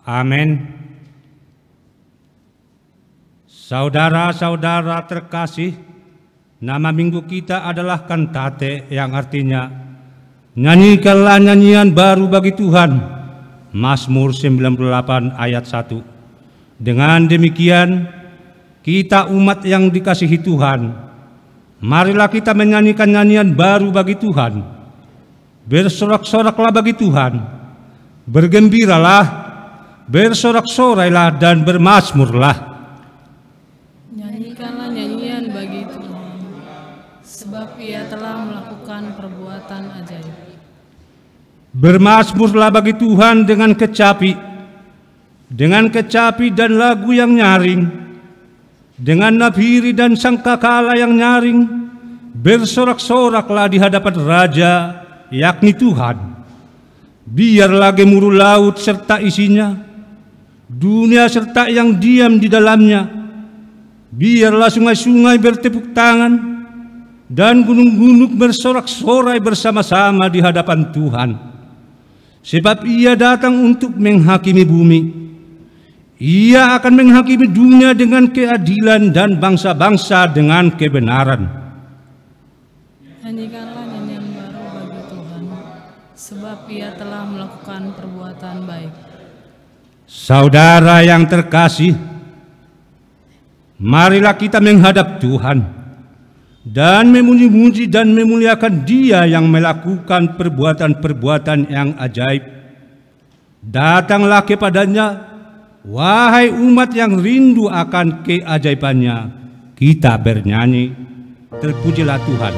Amin. Saudara-saudara terkasih, nama minggu kita adalah kantate yang artinya nyanyikanlah nyanyian baru bagi Tuhan. Mazmur 98 ayat 1. Dengan demikian, kita umat yang dikasihi Tuhan, marilah kita menyanyikan nyanyian baru bagi Tuhan. Bersorak-soraklah bagi Tuhan, bergembiralah, bersorak-sorailah dan bermazmurlah. Nyanyikanlah nyanyian bagi Tuhan, sebab Ia telah melakukan perbuatan ajaib. Bermazmurlah bagi Tuhan dengan kecapi dan lagu yang nyaring, dengan nafiri dan sangkakala yang nyaring. Bersorak-soraklah di hadapan Raja, yakni Tuhan. Biarlah gemuruh laut serta isinya, dunia serta yang diam di dalamnya. Biarlah sungai-sungai bertepuk tangan dan gunung-gunung bersorak-sorai bersama-sama di hadapan Tuhan. Sebab Ia datang untuk menghakimi bumi. Ia akan menghakimi dunia dengan keadilan dan bangsa-bangsa dengan kebenaran. Nyanyikanlah nyanyian baru bagi Tuhan, sebab Ia telah melakukan perbuatan baik. Saudara yang terkasih, marilah kita menghadap Tuhan dan memuji-muji dan memuliakan Dia yang melakukan perbuatan-perbuatan yang ajaib. Datanglah kepadanya, wahai umat yang rindu akan keajaibannya. Kita bernyanyi, terpujilah Tuhan.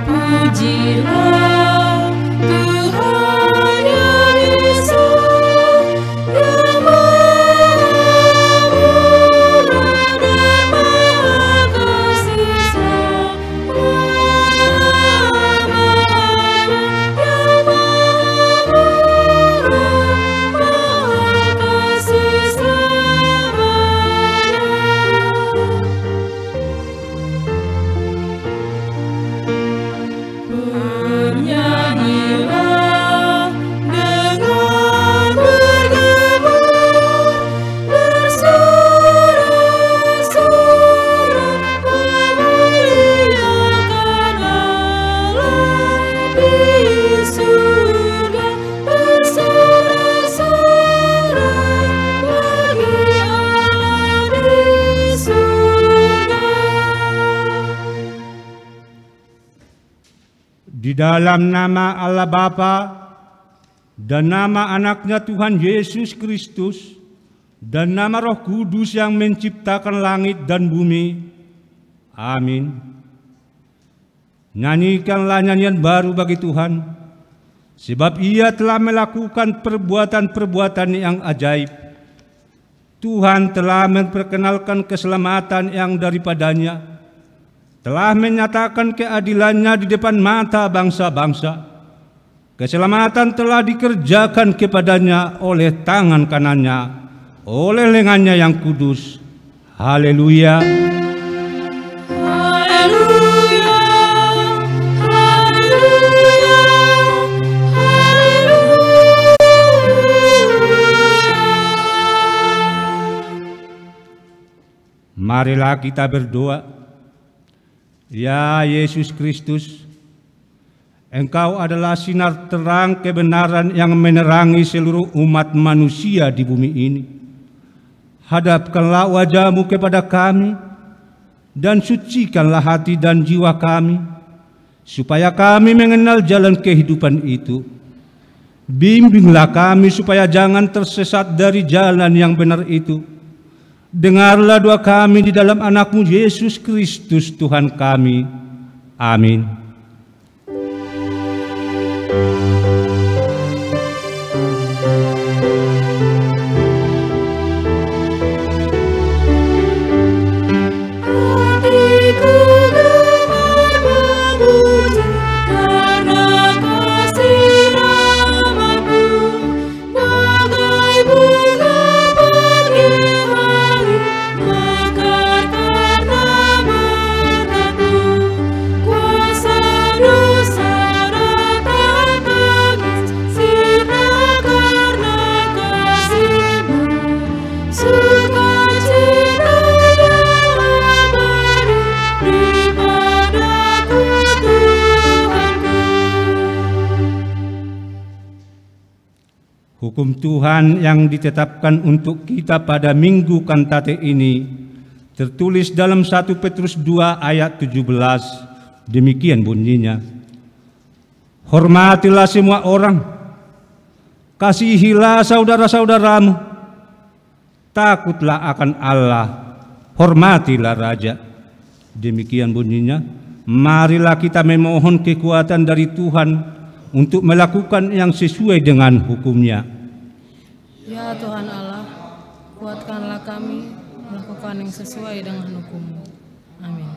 Terpujilah Tuhan yang Esa, yang Maha Murah dan Maha Kasih selamanya, yang Maha Murah, Maha Kasih selamanya. Bernyanyilah dengan bergembira, bersorak-sorak, memuliakan Allah di surga. Bersorak-sorak bagi Allah di surga. Di dalam nama Allah Bapa dan nama anaknya Tuhan Yesus Kristus dan nama Roh Kudus yang menciptakan langit dan bumi. Amin. Nyanyikanlah nyanyian baru bagi Tuhan, sebab Ia telah melakukan perbuatan-perbuatan yang ajaib. Tuhan telah memperkenalkan keselamatan yang daripadanya, telah menyatakan keadilannya di depan mata bangsa-bangsa. Keselamatan telah dikerjakan kepadanya oleh tangan kanannya, oleh lengannya yang kudus. Haleluya. Haleluya, haleluya, haleluya. Marilah kita berdoa. Ya Yesus Kristus, Engkau adalah sinar terang kebenaran yang menerangi seluruh umat manusia di bumi ini. Hadapkanlah wajah-Mu kepada kami dan sucikanlah hati dan jiwa kami, supaya kami mengenal jalan kehidupan itu. Bimbinglah kami supaya jangan tersesat dari jalan yang benar itu. Dengarlah doa kami di dalam anak-Mu Yesus Kristus Tuhan kami. Amin. Hatiku gemar memuji Hukum Tuhan yang ditetapkan untuk kita pada Minggu Kantate ini tertulis dalam 1 Petrus 2 ayat 17. Demikian bunyinya. Hormatilah semua orang, kasihilah saudara-saudaramu, takutlah akan Allah, hormatilah raja. Demikian bunyinya. Marilah kita memohon kekuatan dari Tuhan untuk melakukan yang sesuai dengan hukum-Nya. Ya Tuhan Allah, kuatkanlah kami melakukan yang sesuai dengan hukum-Mu. Amin.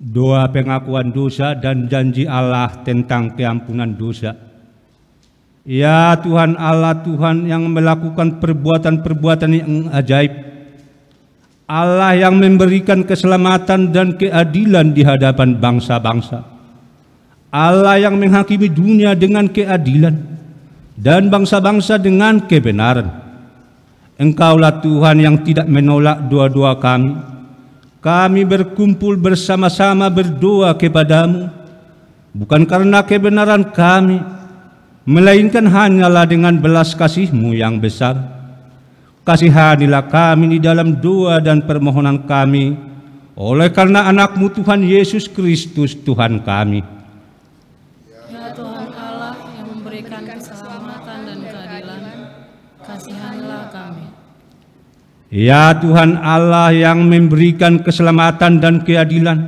Doa pengakuan dosa dan janji Allah tentang keampunan dosa. Ya Tuhan Allah, Tuhan yang melakukan perbuatan-perbuatan yang ajaib, Allah yang memberikan keselamatan dan keadilan di hadapan bangsa-bangsa, Allah yang menghakimi dunia dengan keadilan dan bangsa-bangsa dengan kebenaran. Engkaulah Tuhan yang tidak menolak doa-doa kami. Kami berkumpul bersama-sama berdoa kepadamu, bukan karena kebenaran kami, melainkan hanyalah dengan belas kasih-Mu yang besar. Kasihanilah kami di dalam doa dan permohonan kami, oleh karena anak-Mu Tuhan Yesus Kristus Tuhan kami. Ya Tuhan Allah yang memberikan keselamatan dan keadilan, kasihanilah kami. Ya Tuhan Allah yang memberikan keselamatan dan keadilan,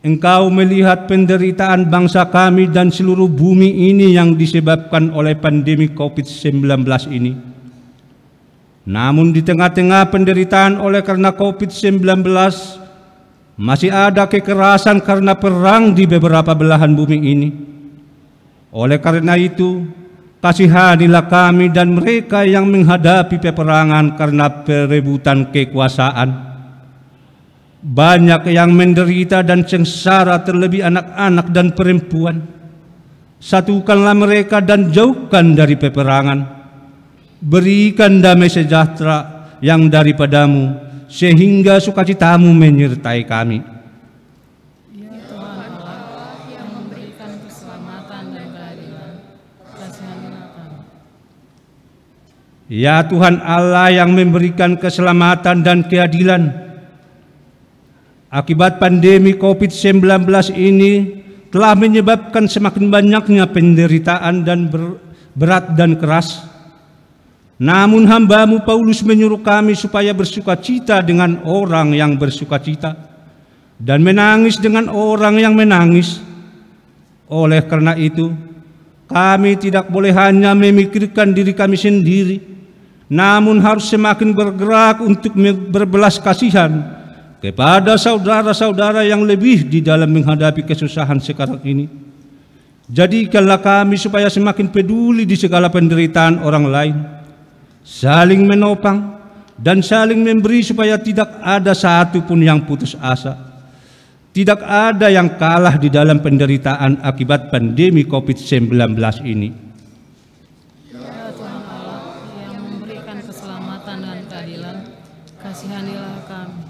Engkau melihat penderitaan bangsa kami dan seluruh bumi ini yang disebabkan oleh pandemi COVID-19 ini. Namun di tengah-tengah penderitaan oleh karena COVID-19, masih ada kekerasan karena perang di beberapa belahan bumi ini. Oleh karena itu, kasihanilah kami dan mereka yang menghadapi peperangan karena perebutan kekuasaan. Banyak yang menderita dan sengsara, terlebih anak-anak dan perempuan. Satukanlah mereka dan jauhkan dari peperangan. Berikan damai sejahtera yang daripadamu, sehingga sukacitamu menyertai kami. Ya Tuhan Allah yang memberikan keselamatan dan keadilan, kasihanilah kami. Ya Tuhan Allah yang memberikan keselamatan dan keadilan, akibat pandemi COVID-19 ini telah menyebabkan semakin banyaknya penderitaan dan berat dan keras. Namun hamba-Mu Paulus menyuruh kami supaya bersukacita dengan orang yang bersukacita dan menangis dengan orang yang menangis. Oleh karena itu, kami tidak boleh hanya memikirkan diri kami sendiri, namun harus semakin bergerak untuk berbelas kasihan kepada saudara-saudara yang lebih di dalam menghadapi kesusahan sekarang ini. Jadikanlah kami supaya semakin peduli di segala penderitaan orang lain, saling menopang dan saling memberi supaya tidak ada satu pun yang putus asa. Tidak ada yang kalah di dalam penderitaan akibat pandemi COVID-19 ini. Ya Tuhan Allah yang memberikan keselamatan dan keadilan, kasihanilah kami.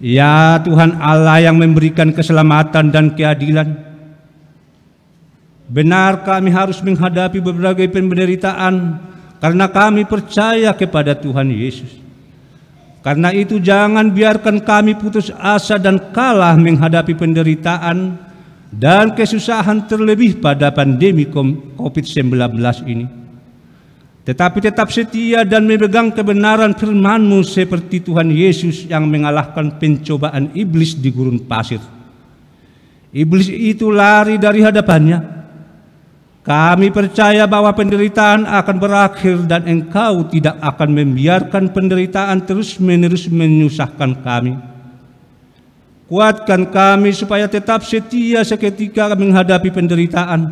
Ya Tuhan Allah yang memberikan keselamatan dan keadilan, benar kami harus menghadapi berbagai penderitaan karena kami percaya kepada Tuhan Yesus. Karena itu jangan biarkan kami putus asa dan kalah menghadapi penderitaan dan kesusahan terlebih pada pandemi COVID-19 ini. Tetapi tetap setia dan memegang kebenaran firman-Mu seperti Tuhan Yesus yang mengalahkan pencobaan iblis di gurun pasir. Iblis itu lari dari hadapannya. Kami percaya bahwa penderitaan akan berakhir dan Engkau tidak akan membiarkan penderitaan terus-menerus menyusahkan kami. Kuatkan kami supaya tetap setia seketika menghadapi penderitaan,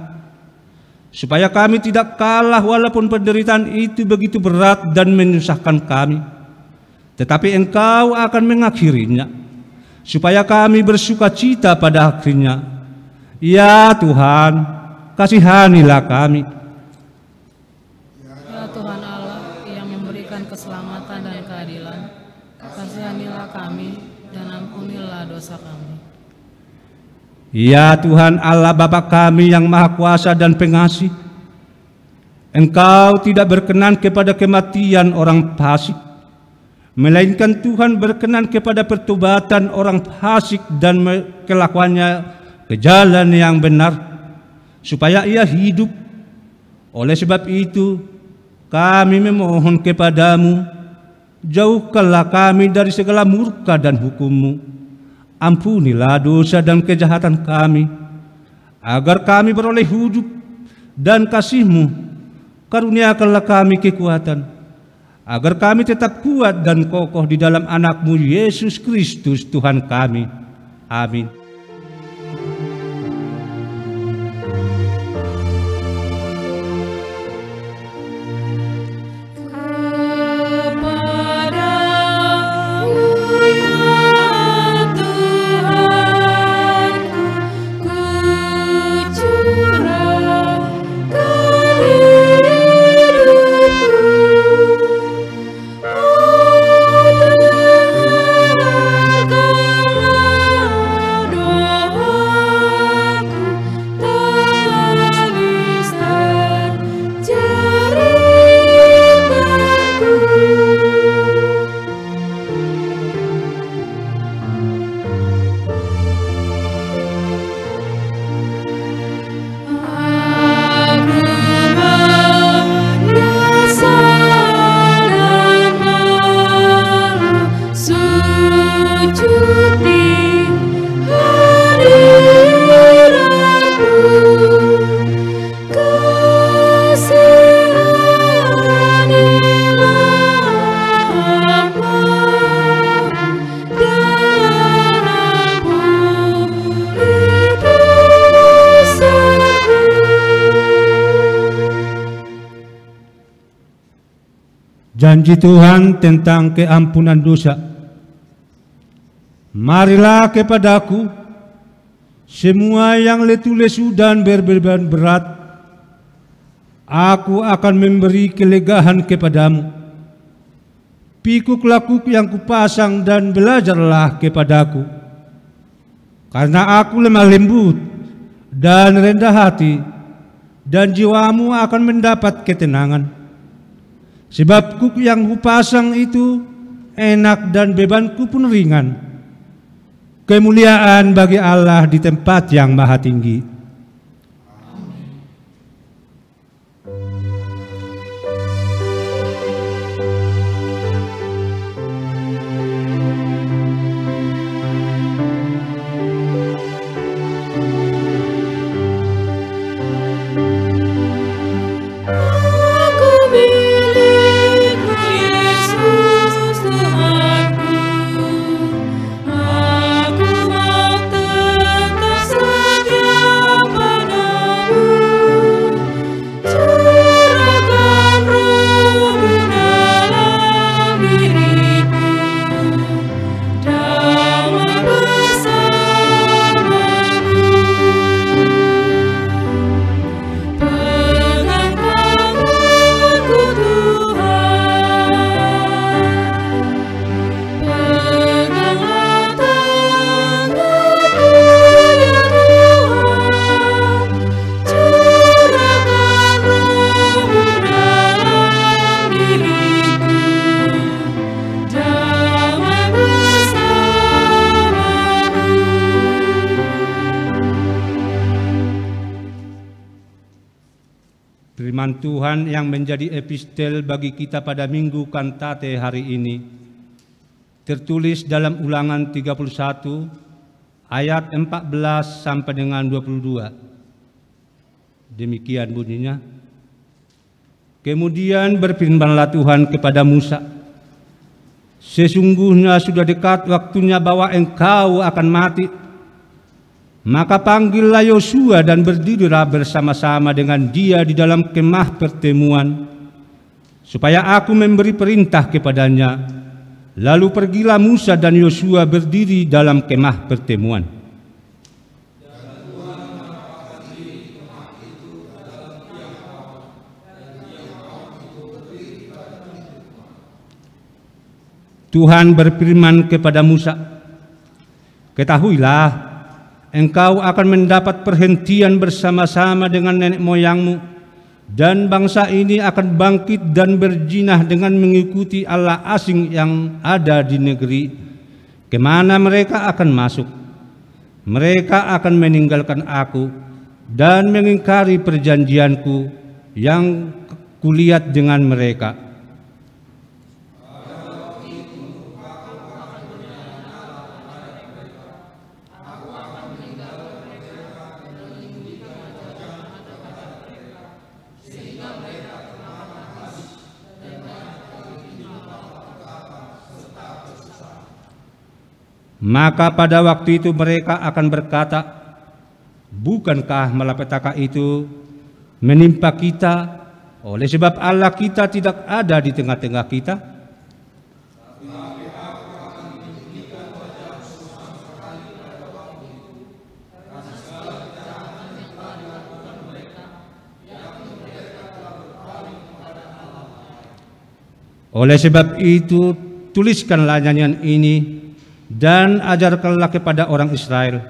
supaya kami tidak kalah walaupun penderitaan itu begitu berat dan menyusahkan kami. Tetapi Engkau akan mengakhirinya, supaya kami bersukacita pada akhirnya. Ya Tuhan, kasihanilah kami. Ya Tuhan Allah yang memberikan keselamatan dan keadilan, kasihanilah kami dan ampunilah dosa kami. Ya Tuhan Allah Bapa kami yang Maha Kuasa dan Pengasih, Engkau tidak berkenan kepada kematian orang fasik, melainkan Tuhan berkenan kepada pertobatan orang fasik dan kelakuannya ke jalan yang benar, supaya ia hidup. Oleh sebab itu, kami memohon kepadamu, jauhkanlah kami dari segala murka dan hukum-Mu. Ampunilah dosa dan kejahatan kami, agar kami beroleh hidup dan kasih-Mu. Karuniakanlah kami kekuatan, agar kami tetap kuat dan kokoh di dalam anak-Mu Yesus Kristus Tuhan kami. Amin. Janji Tuhan tentang keampunan dosa. Marilah kepadaku semua yang letih lesu dan berbeban berat, aku akan memberi kelegaan kepadamu. Pikuklah kuk yang kupasang dan belajarlah kepadaku, karena aku lemah lembut dan rendah hati, dan jiwamu akan mendapat ketenangan. Sebab kuk yang kupasang itu enak dan bebanku pun ringan. Kemuliaan bagi Allah di tempat yang maha tinggi. Firman Tuhan yang menjadi epistel bagi kita pada Minggu Kantate hari ini tertulis dalam Ulangan 31 ayat 14 sampai dengan 22. Demikian bunyinya. Kemudian berfirmanlah Tuhan kepada Musa, sesungguhnya sudah dekat waktunya bahwa engkau akan mati. Maka panggillah Yosua dan berdirilah bersama-sama dengan dia di dalam kemah pertemuan, supaya aku memberi perintah kepadanya. Lalu pergilah Musa dan Yosua berdiri dalam kemah pertemuan. Tuhan berfirman kepada Musa, ketahuilah, engkau akan mendapat perhentian bersama-sama dengan nenek moyangmu, dan bangsa ini akan bangkit dan berjinah dengan mengikuti Allah asing yang ada di negeri kemana mereka akan masuk. Mereka akan meninggalkan aku dan mengingkari perjanjianku yang kulihat dengan mereka. Maka pada waktu itu mereka akan berkata, bukankah malapetaka itu menimpa kita oleh sebab Allah kita tidak ada di tengah-tengah kita? Oleh sebab itu, tuliskanlah nyanyian ini dan ajarkanlah kepada orang Israel.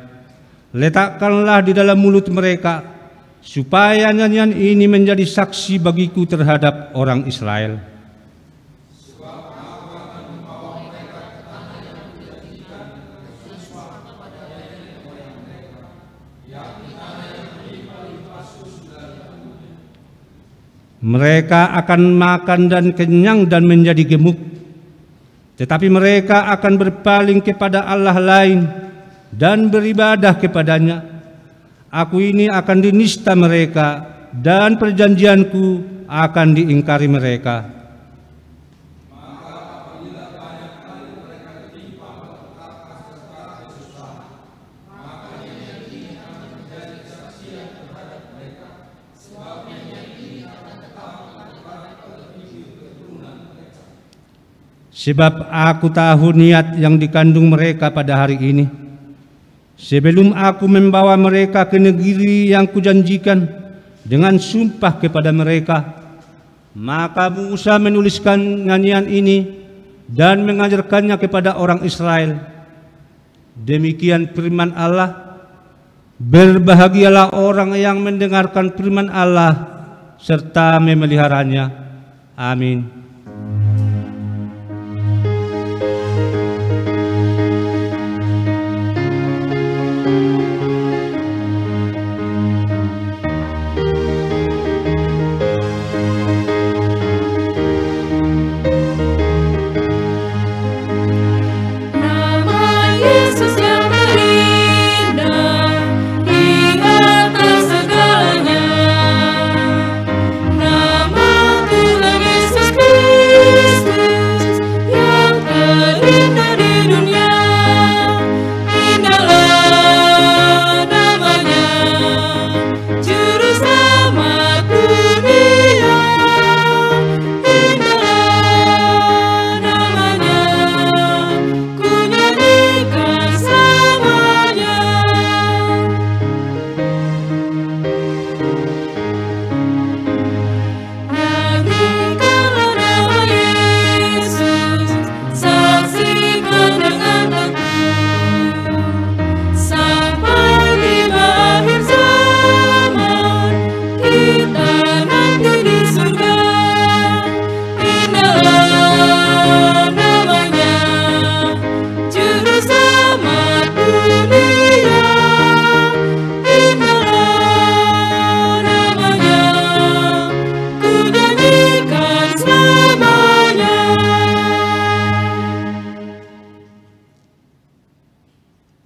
Letakkanlah di dalam mulut mereka, supaya nyanyian ini menjadi saksi bagiku terhadap orang Israel. Mereka akan makan dan kenyang dan menjadi gemuk, tetapi mereka akan berpaling kepada Allah lain dan beribadah kepadanya. Aku ini akan dinista mereka dan perjanjianku akan diingkari mereka. Sebab aku tahu niat yang dikandung mereka pada hari ini, sebelum aku membawa mereka ke negeri yang kujanjikan dengan sumpah kepada mereka. Maka Musa menuliskan nyanyian ini dan mengajarkannya kepada orang Israel. Demikian firman Allah. Berbahagialah orang yang mendengarkan firman Allah serta memeliharanya. Amin. Yesus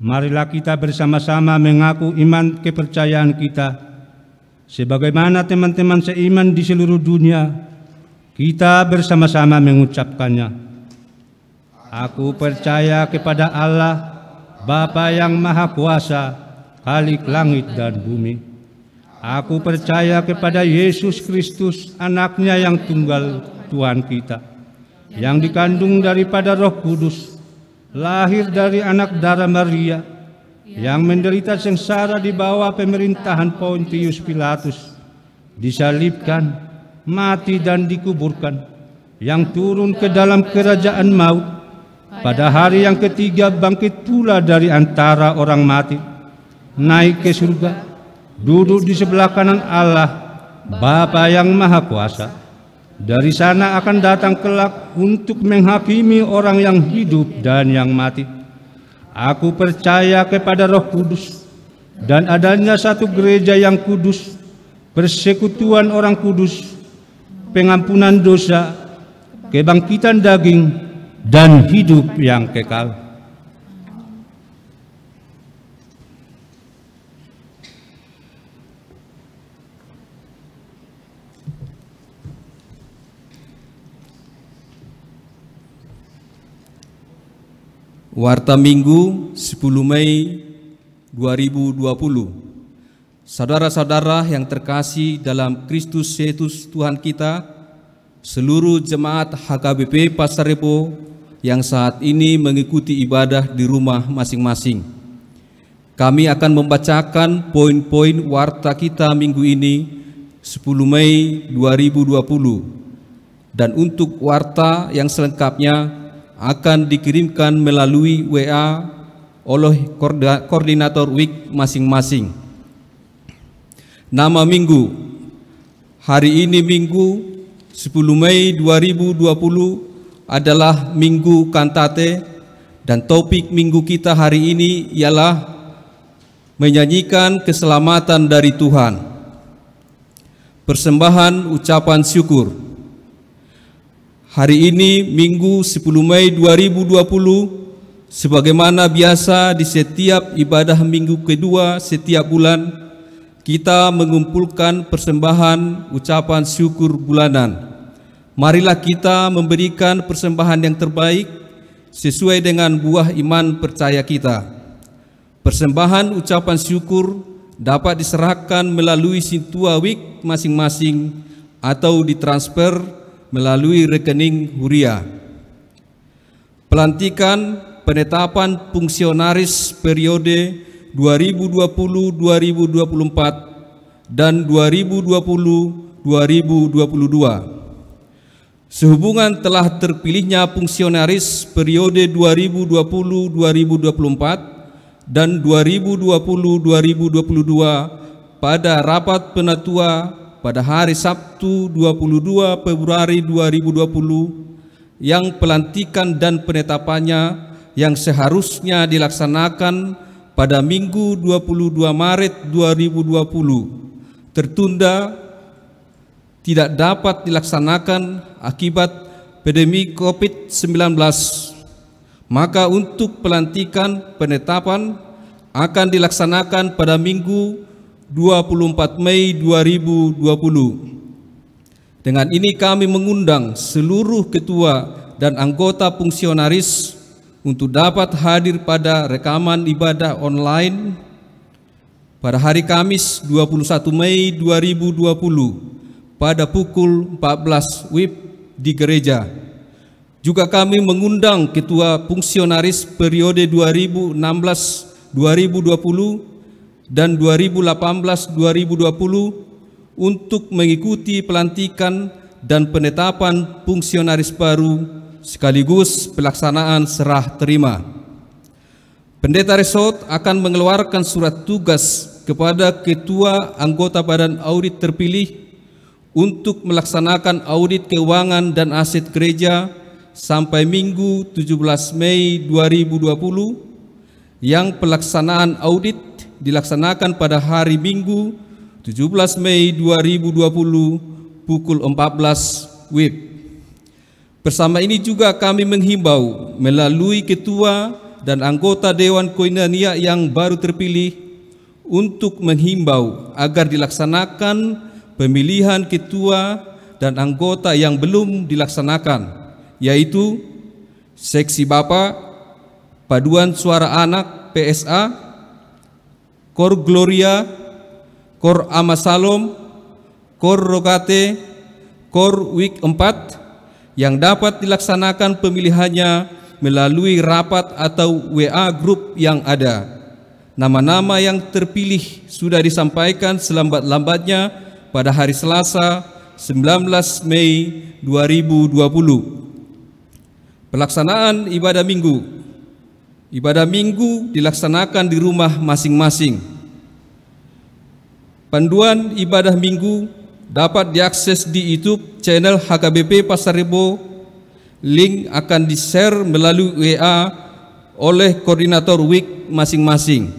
marilah kita bersama-sama mengaku iman kepercayaan kita. Sebagaimana teman-teman seiman di seluruh dunia, kita bersama-sama mengucapkannya. Aku percaya kepada Allah, Bapa yang Maha Kuasa, Khalik langit dan bumi. Aku percaya kepada Yesus Kristus, anaknya yang tunggal Tuhan kita, yang dikandung daripada Roh Kudus, lahir dari anak darah Maria, yang menderita sengsara di bawah pemerintahan Pontius Pilatus, disalibkan, mati dan dikuburkan, yang turun ke dalam kerajaan maut, pada hari yang ketiga bangkit pula dari antara orang mati, naik ke surga, duduk di sebelah kanan Allah, Bapa yang Maha Kuasa. Dari sana akan datang kelak untuk menghakimi orang yang hidup dan yang mati. Aku percaya kepada Roh Kudus dan adanya satu gereja yang kudus, persekutuan orang kudus, pengampunan dosa, kebangkitan daging, dan hidup yang kekal. Warta Minggu 10 Mei 2020. Saudara-saudara yang terkasih dalam Kristus Yesus Tuhan kita, seluruh jemaat HKBP Pasar Rebo yang saat ini mengikuti ibadah di rumah masing-masing. Kami akan membacakan poin-poin warta kita minggu ini 10 Mei 2020. Dan untuk warta yang selengkapnya akan dikirimkan melalui WA oleh koordinator WIK masing-masing. Nama minggu. Hari ini Minggu 10 Mei 2020 adalah Minggu Kantate, dan topik minggu kita hari ini ialah menyanyikan keselamatan dari Tuhan. Persembahan ucapan syukur. Hari ini Minggu 10 Mei 2020, sebagaimana biasa di setiap ibadah minggu kedua setiap bulan, kita mengumpulkan persembahan ucapan syukur bulanan. Marilah kita memberikan persembahan yang terbaik sesuai dengan buah iman percaya kita. Persembahan ucapan syukur dapat diserahkan melalui Sintua WIK masing-masing atau ditransfer melalui rekening Huria. Pelantikan penetapan fungsionaris periode 2020-2024 dan 2020-2022. Sehubungan telah terpilihnya fungsionaris periode 2020-2024 dan 2020-2022 pada rapat penatua pada hari Sabtu 22 Februari 2020, yang pelantikan dan penetapannya yang seharusnya dilaksanakan pada Minggu 22 Maret 2020 tertunda, tidak dapat dilaksanakan akibat pandemi COVID-19. Maka untuk pelantikan penetapan akan dilaksanakan pada Minggu 24 Mei 2020. Dengan ini kami mengundang seluruh ketua dan anggota fungsionaris untuk dapat hadir pada rekaman ibadah online pada hari Kamis 21 Mei 2020 pada pukul 14 WIB di gereja. Juga kami mengundang ketua fungsionaris periode 2016-2020 dan 2018-2020 untuk mengikuti pelantikan dan penetapan fungsionaris baru sekaligus pelaksanaan serah terima. Pendeta Resort akan mengeluarkan surat tugas kepada ketua anggota badan audit terpilih untuk melaksanakan audit keuangan dan aset gereja sampai Minggu 17 Mei 2020, yang pelaksanaan audit dilaksanakan pada hari Minggu 17 Mei 2020 pukul 14 WIB. Bersama ini juga kami menghimbau melalui ketua dan anggota Dewan Koinonia yang baru terpilih untuk menghimbau agar dilaksanakan pemilihan ketua dan anggota yang belum dilaksanakan, yaitu Seksi Bapak, Paduan Suara Anak PSA, Kor Gloria, Kor Amasalom, Kor Rogate, Kor Week 4 yang dapat dilaksanakan pemilihannya melalui rapat atau WA Group yang ada. Nama-nama yang terpilih sudah disampaikan selambat-lambatnya pada hari Selasa 19 Mei 2020. Pelaksanaan ibadah minggu. Ibadah minggu dilaksanakan di rumah masing-masing. Panduan ibadah minggu dapat diakses di YouTube channel HKBP Pasar Rebo. Link akan di-share melalui WA oleh koordinator week masing-masing.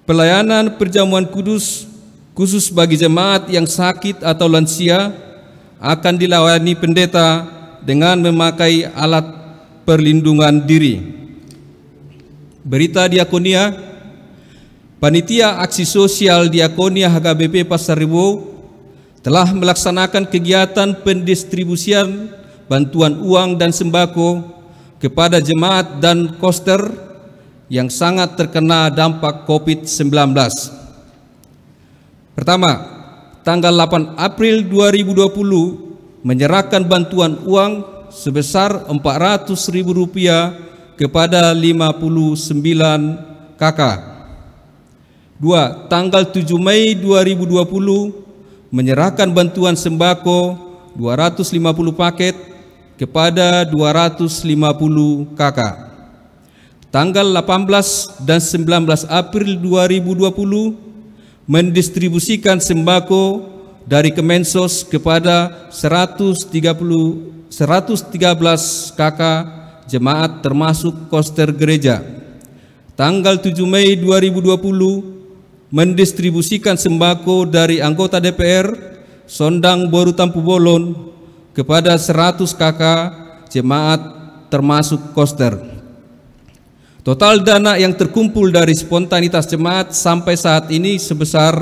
Pelayanan perjamuan kudus khusus bagi jemaat yang sakit atau lansia akan dilayani pendeta dengan memakai alat perlindungan diri. Berita diakonia, Panitia Aksi Sosial Diakonia HKBP Pasar Rebo telah melaksanakan kegiatan pendistribusian bantuan uang dan sembako kepada jemaat dan koster yang sangat terkena dampak COVID-19. Pertama, tanggal 8 April 2020 menyerahkan bantuan uang sebesar Rp400.000 kepada 59 KK. 2. Tanggal 7 Mei 2020 menyerahkan bantuan sembako 250 paket kepada 250 KK. Tanggal 18 dan 19 April 2020 mendistribusikan sembako dari Kemensos kepada 113 KK jemaat termasuk koster gereja. Tanggal 7 Mei 2020 mendistribusikan sembako dari anggota DPR Sondang Boru Tampu Bolon kepada 100 KK jemaat termasuk koster. Total dana yang terkumpul dari spontanitas jemaat sampai saat ini sebesar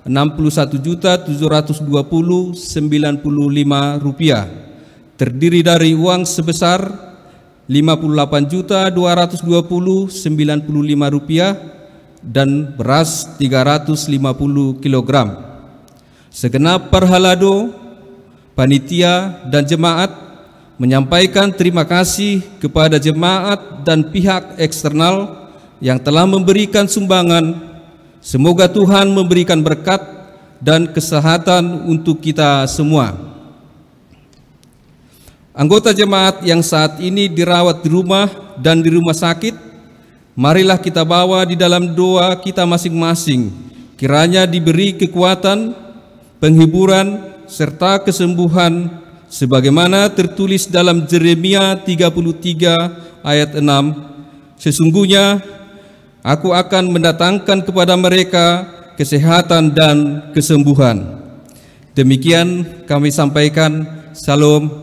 Rp61.720.95, terdiri dari uang sebesar Rp58.220.95 dan beras 350 kg. Segenap parhalado, panitia dan jemaat menyampaikan terima kasih kepada jemaat dan pihak eksternal yang telah memberikan sumbangan. Semoga Tuhan memberikan berkat dan kesehatan untuk kita semua. Anggota jemaat yang saat ini dirawat di rumah dan di rumah sakit, marilah kita bawa di dalam doa kita masing-masing, kiranya diberi kekuatan, penghiburan, serta kesembuhan sebagaimana tertulis dalam Yeremia 33 ayat 6. Sesungguhnya aku akan mendatangkan kepada mereka kesehatan dan kesembuhan. Demikian kami sampaikan. Salam.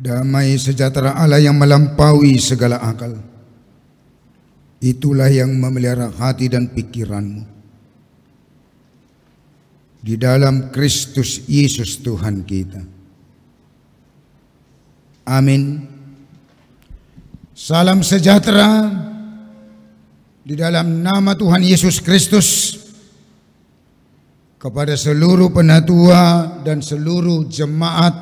Damai sejahtera Allah yang melampaui segala akal Itulah yang memelihara hati dan pikiranmu di dalam Kristus Yesus Tuhan kita. Amin. Salam sejahtera di dalam nama Tuhan Yesus Kristus kepada seluruh penatua dan seluruh jemaat.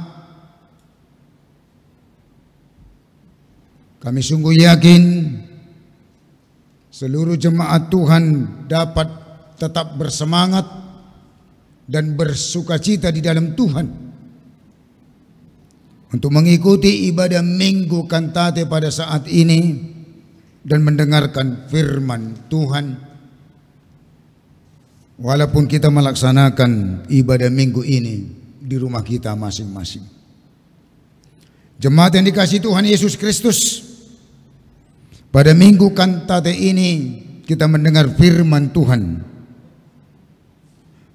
Kami sungguh yakin seluruh jemaat Tuhan dapat tetap bersemangat dan bersukacita di dalam Tuhan untuk mengikuti ibadah Minggu Kantate pada saat ini dan mendengarkan firman Tuhan. Walaupun kita melaksanakan ibadah Minggu ini di rumah kita masing-masing. Jemaat yang dikasihi Tuhan Yesus Kristus, pada Minggu Kantate ini kita mendengar firman Tuhan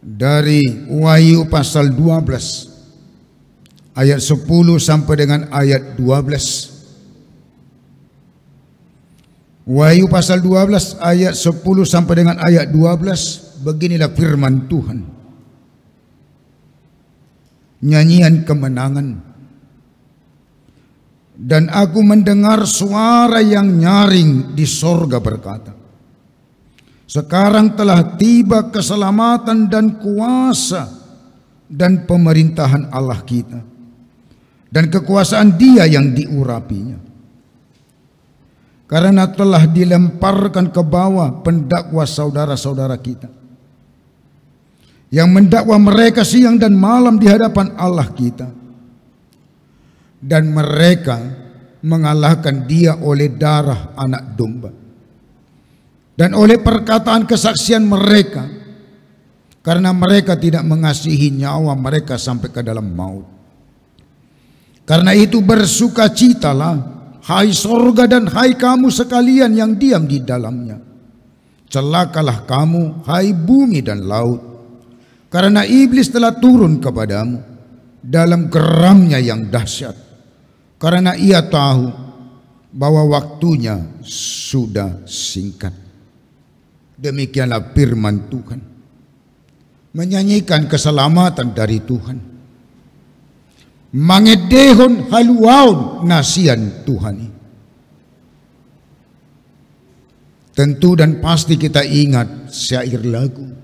dari Wahyu pasal 12 ayat 10 sampai dengan ayat 12. Wahyu pasal 12 ayat 10 sampai dengan ayat 12. Beginilah firman Tuhan. Nyanyian kemenangan. Dan aku mendengar suara yang nyaring di sorga berkata, sekarang telah tiba keselamatan dan kuasa dan pemerintahan Allah kita, dan kekuasaan Dia yang diurapinya. Karena telah dilemparkan ke bawah pendakwa saudara-saudara kita, yang mendakwa mereka siang dan malam di hadapan Allah kita. Dan mereka mengalahkan Dia oleh darah anak domba dan oleh perkataan kesaksian mereka, karena mereka tidak mengasihi nyawa mereka sampai ke dalam maut. Karena itu bersukacitalah, hai sorga dan hai kamu sekalian yang diam di dalamnya. Celakalah kamu, hai bumi dan laut, karena iblis telah turun kepadamu dalam geramnya yang dahsyat. Karena ia tahu bahwa waktunya sudah singkat. Demikianlah firman Tuhan. Menyanyikan keselamatan dari Tuhan. Mangedehon haluaun nasian Tuhan. Tentu dan pasti kita ingat syair lagu.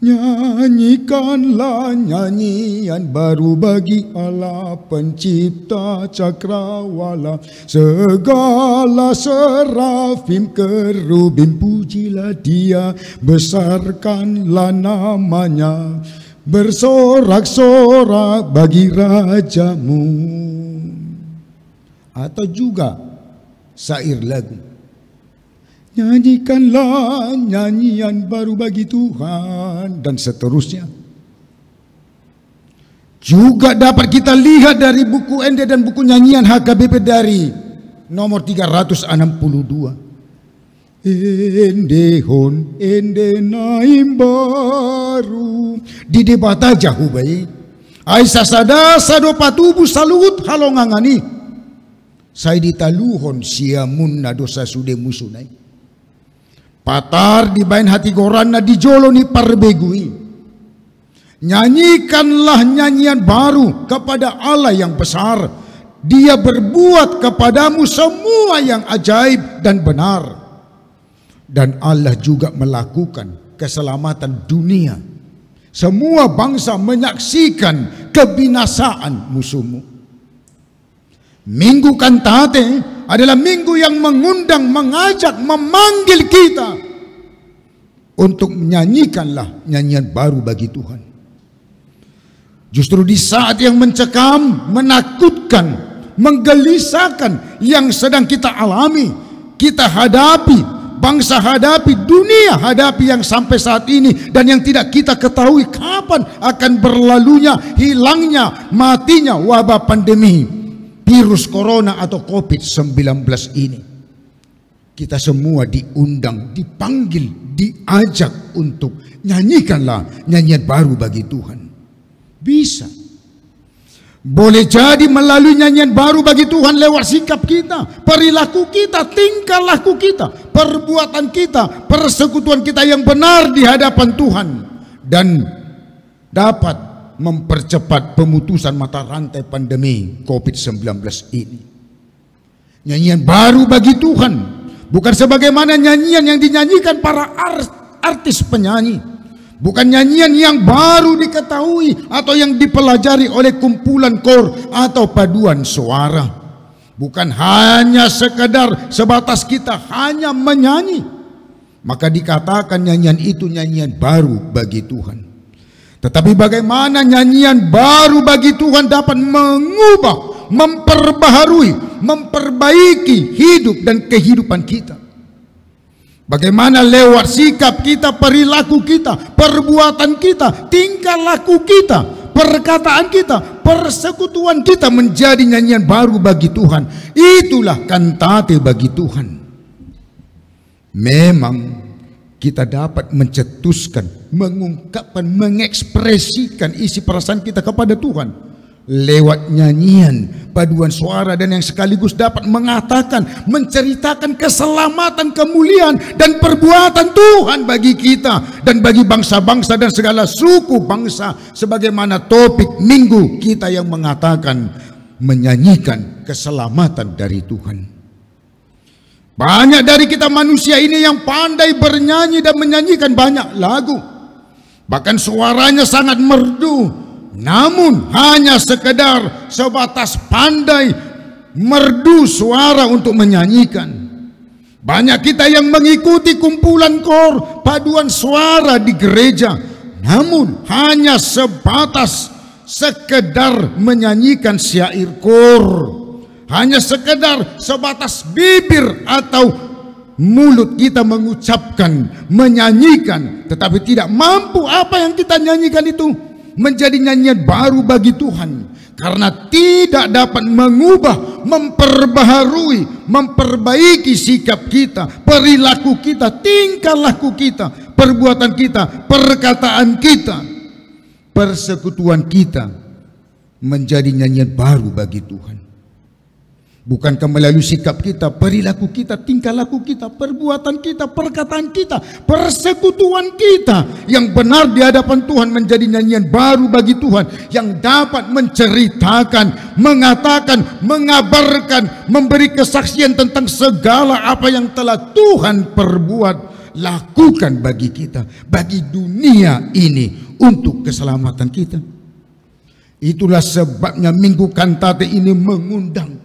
Nyanyikanlah nyanyian baru bagi Allah pencipta cakrawala. Segala serafim kerubim pujilah Dia, besarkanlah namanya, bersorak-sorak bagi rajamu. Atau juga syair lagu, nyanyikanlah nyanyian baru bagi Tuhan, dan seterusnya. Juga dapat kita lihat dari buku ende dan buku nyanyian HKBP dari nomor 362. Endehon ende naim baru di debat aja hubai. Aisa sada sado patubu salut halongangani. Saya ditaluhon siamun na dosa sude musunai. Patar di bain hati gorana di joloni parbegui. Nyanyikanlah nyanyian baru kepada Allah yang besar. Dia berbuat kepadamu semua yang ajaib dan benar. Dan Allah juga melakukan keselamatan dunia. Semua bangsa menyaksikan kebinasaan musuhmu. Minggu Kantate adalah minggu yang mengundang, mengajak, memanggil kita untuk menyanyikanlah nyanyian baru bagi Tuhan. Justru di saat yang mencekam, menakutkan, menggelisahkan yang sedang kita alami, kita hadapi, bangsa hadapi, dunia hadapi yang sampai saat ini dan yang tidak kita ketahui kapan akan berlalunya, hilangnya, matinya wabah pandemi virus corona atau COVID-19 ini. Kita semua diundang, dipanggil, diajak untuk nyanyikanlah nyanyian baru bagi Tuhan. Bisa. Boleh jadi melalui nyanyian baru bagi Tuhan lewat sikap kita, perilaku kita, tingkah laku kita, perbuatan kita, persekutuan kita yang benar di hadapan Tuhan, dan dapat mempercepat pemutusan mata rantai pandemi COVID-19 ini. Nyanyian baru bagi Tuhan bukan sebagaimana nyanyian yang dinyanyikan para artis penyanyi, bukan nyanyian yang baru diketahui atau yang dipelajari oleh kumpulan kor atau paduan suara. Bukan hanya sekedar sebatas kita hanya menyanyi, maka dikatakan nyanyian itu nyanyian baru bagi Tuhan. Tetapi bagaimana nyanyian baru bagi Tuhan dapat mengubah, memperbaharui, memperbaiki hidup dan kehidupan kita. Bagaimana lewat sikap kita, perilaku kita, perbuatan kita, tingkah laku kita, perkataan kita, persekutuan kita menjadi nyanyian baru bagi Tuhan. Itulah kantate bagi Tuhan. Memang kita dapat mencetuskan, mengungkapkan, mengekspresikan isi perasaan kita kepada Tuhan lewat nyanyian, paduan suara, dan yang sekaligus dapat mengatakan, menceritakan keselamatan, kemuliaan, dan perbuatan Tuhan bagi kita dan bagi bangsa-bangsa dan segala suku bangsa, sebagaimana topik minggu kita yang mengatakan menyanyikan keselamatan dari Tuhan. Banyak dari kita manusia ini yang pandai bernyanyi dan menyanyikan banyak lagu, bahkan suaranya sangat merdu, namun hanya sekedar sebatas pandai merdu suara untuk menyanyikan. Banyak kita yang mengikuti kumpulan kor, paduan suara di gereja, namun hanya sebatas sekedar menyanyikan syair kor, hanya sekedar sebatas bibir atau mulut kita mengucapkan, menyanyikan, tetapi tidak mampu apa yang kita nyanyikan itu menjadi nyanyian baru bagi Tuhan, karena tidak dapat mengubah, memperbaharui, memperbaiki sikap kita, perilaku kita, tingkah laku kita, perbuatan kita, perkataan kita, persekutuan kita menjadi nyanyian baru bagi Tuhan. Bukankah melalui sikap kita, perilaku kita, tingkah laku kita, perbuatan kita, perkataan kita, persekutuan kita yang benar di hadapan Tuhan menjadi nyanyian baru bagi Tuhan, yang dapat menceritakan, mengatakan, mengabarkan, memberi kesaksian tentang segala apa yang telah Tuhan perbuat, lakukan bagi kita, bagi dunia ini, untuk keselamatan kita. Itulah sebabnya minggu kantate ini mengundang,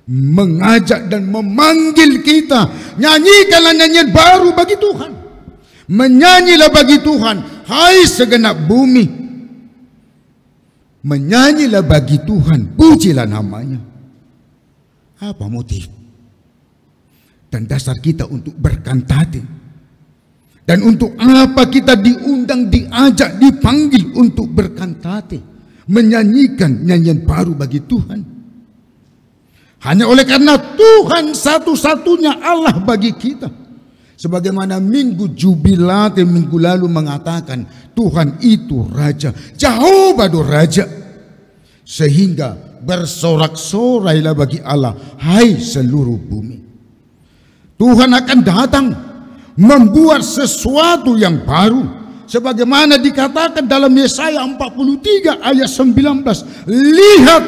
mengajak dan memanggil kita, nyanyikanlah nyanyian baru bagi Tuhan, menyanyilah bagi Tuhan, hai segenap bumi, menyanyilah bagi Tuhan, pujilah namanya. Apa motif dan dasar kita untuk berkantate, dan untuk apa kita diundang, diajak, dipanggil untuk berkantate, menyanyikan nyanyian baru bagi Tuhan? Hanya oleh karena Tuhan satu-satunya Allah bagi kita. Sebagaimana minggu jubilate minggu lalu mengatakan, Tuhan itu Raja, Jehovah Raja. Sehingga bersorak-sorailah bagi Allah, hai seluruh bumi. Tuhan akan datang membuat sesuatu yang baru, sebagaimana dikatakan dalam Yesaya 43 ayat 19. Lihat,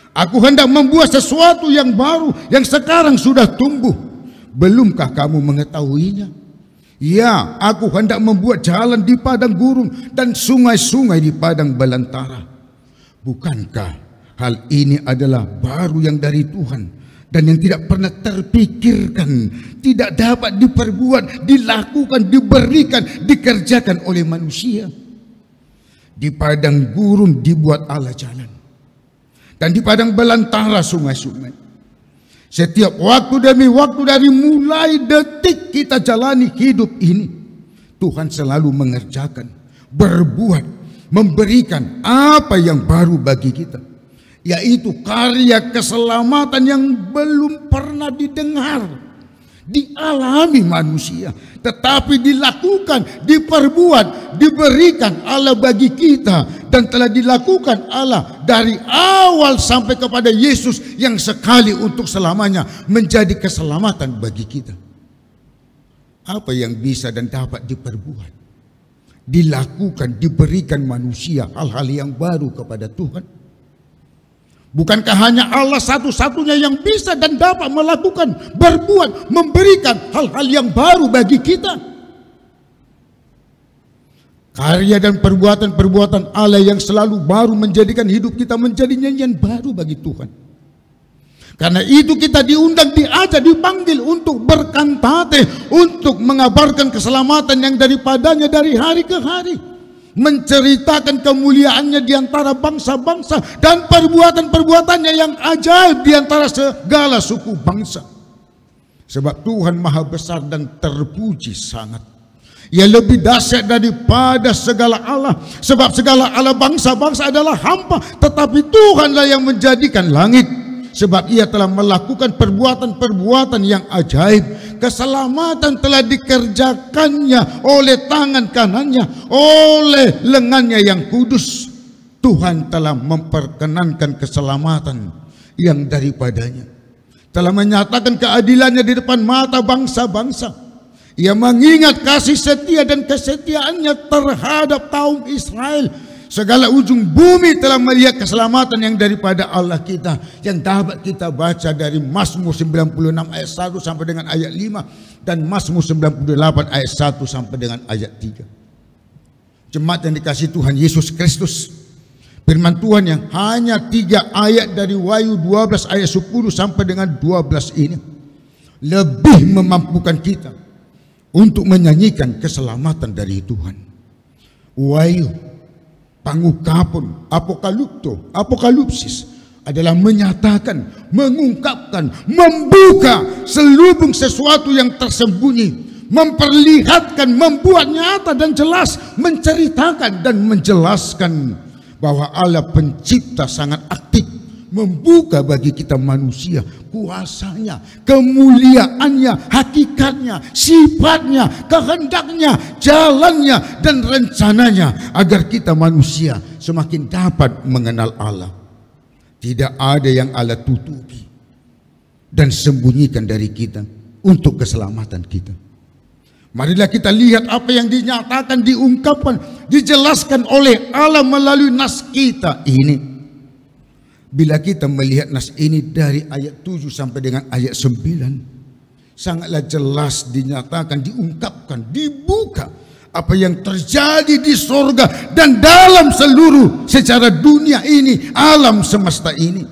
aku hendak membuat sesuatu yang baru, yang sekarang sudah tumbuh. Belumkah kamu mengetahuinya? Ya, aku hendak membuat jalan di padang gurun dan sungai-sungai di padang belantara. Bukankah hal ini adalah baru yang dari Tuhan, dan yang tidak pernah terpikirkan, tidak dapat diperbuat, dilakukan, diberikan, dikerjakan oleh manusia? Di padang gurun dibuat Allah jalan, dan di padang belantara sungai-sungai. Setiap waktu demi waktu, dari mulai detik kita jalani hidup ini, Tuhan selalu mengerjakan, berbuat, memberikan apa yang baru bagi kita, yaitu karya keselamatan yang belum pernah didengar, dialami manusia, tetapi dilakukan, diperbuat, diberikan Allah bagi kita, dan telah dilakukan Allah dari awal sampai kepada Yesus yang sekali untuk selamanya menjadi keselamatan bagi kita. Apa yang bisa dan dapat diperbuat, dilakukan, diberikan manusia hal-hal yang baru kepada Tuhan. Bukankah hanya Allah satu-satunya yang bisa dan dapat melakukan, berbuat, memberikan hal-hal yang baru bagi kita? Karya dan perbuatan-perbuatan Allah yang selalu baru menjadikan hidup kita menjadi nyanyian baru bagi Tuhan. Karena itu kita diundang, diajak, dipanggil untuk berkantate, untuk mengabarkan keselamatan yang daripadanya dari hari ke hari, menceritakan kemuliaannya di antara bangsa-bangsa dan perbuatan-perbuatannya yang ajaib di antara segala suku bangsa. Sebab Tuhan maha besar dan terpuji sangat. Ia lebih dahsyat daripada segala Allah. Sebab segala Allah bangsa-bangsa adalah hampa, tetapi Tuhanlah yang menjadikan langit. Sebab ia telah melakukan perbuatan-perbuatan yang ajaib. Keselamatan telah dikerjakannya oleh tangan kanannya, oleh lengannya yang kudus. Tuhan telah memperkenankan keselamatan yang daripadanya, telah menyatakan keadilannya di depan mata bangsa-bangsa. Ia mengingat kasih setia dan kesetiaannya terhadap kaum Israel. Segala ujung bumi telah melihat keselamatan yang daripada Allah kita, yang dapat kita baca dari Mazmur 96 ayat 1 sampai dengan ayat 5 dan Mazmur 98 ayat 1 sampai dengan ayat 3. Jemaat yang dikasihi Tuhan Yesus Kristus, firman Tuhan yang hanya 3 ayat dari Wahyu 12 ayat 10 sampai dengan 12 ini lebih memampukan kita untuk menyanyikan keselamatan dari Tuhan. Wahyu, pangukapun, apokalipsis adalah menyatakan, mengungkapkan, membuka selubung sesuatu yang tersembunyi, memperlihatkan, membuat nyata dan jelas, menceritakan dan menjelaskan bahwa Allah pencipta sangat aktif, membuka bagi kita manusia kuasanya, kemuliaannya, hakikatnya, sifatnya, kehendaknya, jalannya, dan rencananya, agar kita manusia semakin dapat mengenal Allah. Tidak ada yang Allah tutupi dan sembunyikan dari kita untuk keselamatan kita. Marilah kita lihat apa yang dinyatakan, diungkapkan, dijelaskan oleh Allah melalui nas kita ini. Bila kita melihat nas ini dari ayat 7 sampai dengan ayat 9, sangatlah jelas dinyatakan, diungkapkan, dibuka apa yang terjadi di sorga dan dalam seluruh secara dunia ini, alam semesta ini.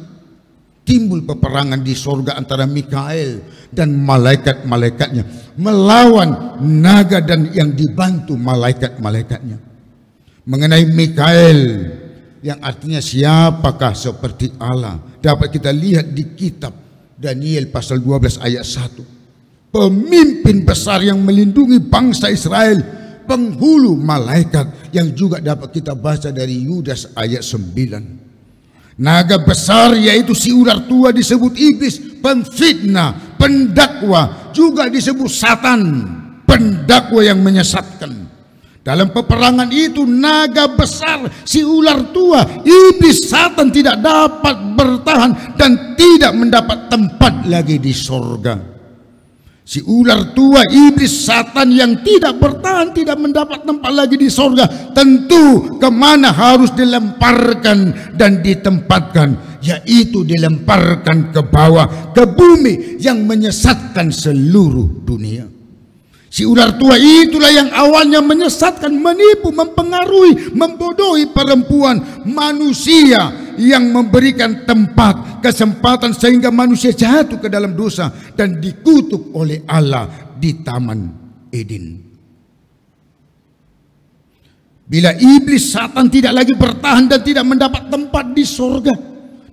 Timbul peperangan di sorga antara Mikael dan malaikat-malaikatnya melawan naga dan yang dibantu malaikat-malaikatnya. Mengenai Mikael, yang artinya siapakah seperti Allah, dapat kita lihat di kitab Daniel pasal 12 ayat 1. Pemimpin besar yang melindungi bangsa Israel, penghulu malaikat, yang juga dapat kita baca dari Yudas ayat 9. Naga besar yaitu si ular tua disebut iblis, pemfitnah, pendakwa, juga disebut Satan, pendakwa yang menyesatkan. Dalam peperangan itu naga besar, si ular tua, iblis, Satan tidak dapat bertahan dan tidak mendapat tempat lagi di sorga. Si ular tua, iblis, Satan yang tidak bertahan, tidak mendapat tempat lagi di sorga, tentu kemana harus dilemparkan dan ditempatkan, yaitu dilemparkan ke bawah, ke bumi yang menyesatkan seluruh dunia. Si ular tua itulah yang awalnya menyesatkan, menipu, mempengaruhi, membodohi perempuan, manusia, yang memberikan tempat, kesempatan sehingga manusia jatuh ke dalam dosa dan dikutuk oleh Allah di Taman Eden. Bila iblis, Satan tidak lagi bertahan dan tidak mendapat tempat di sorga,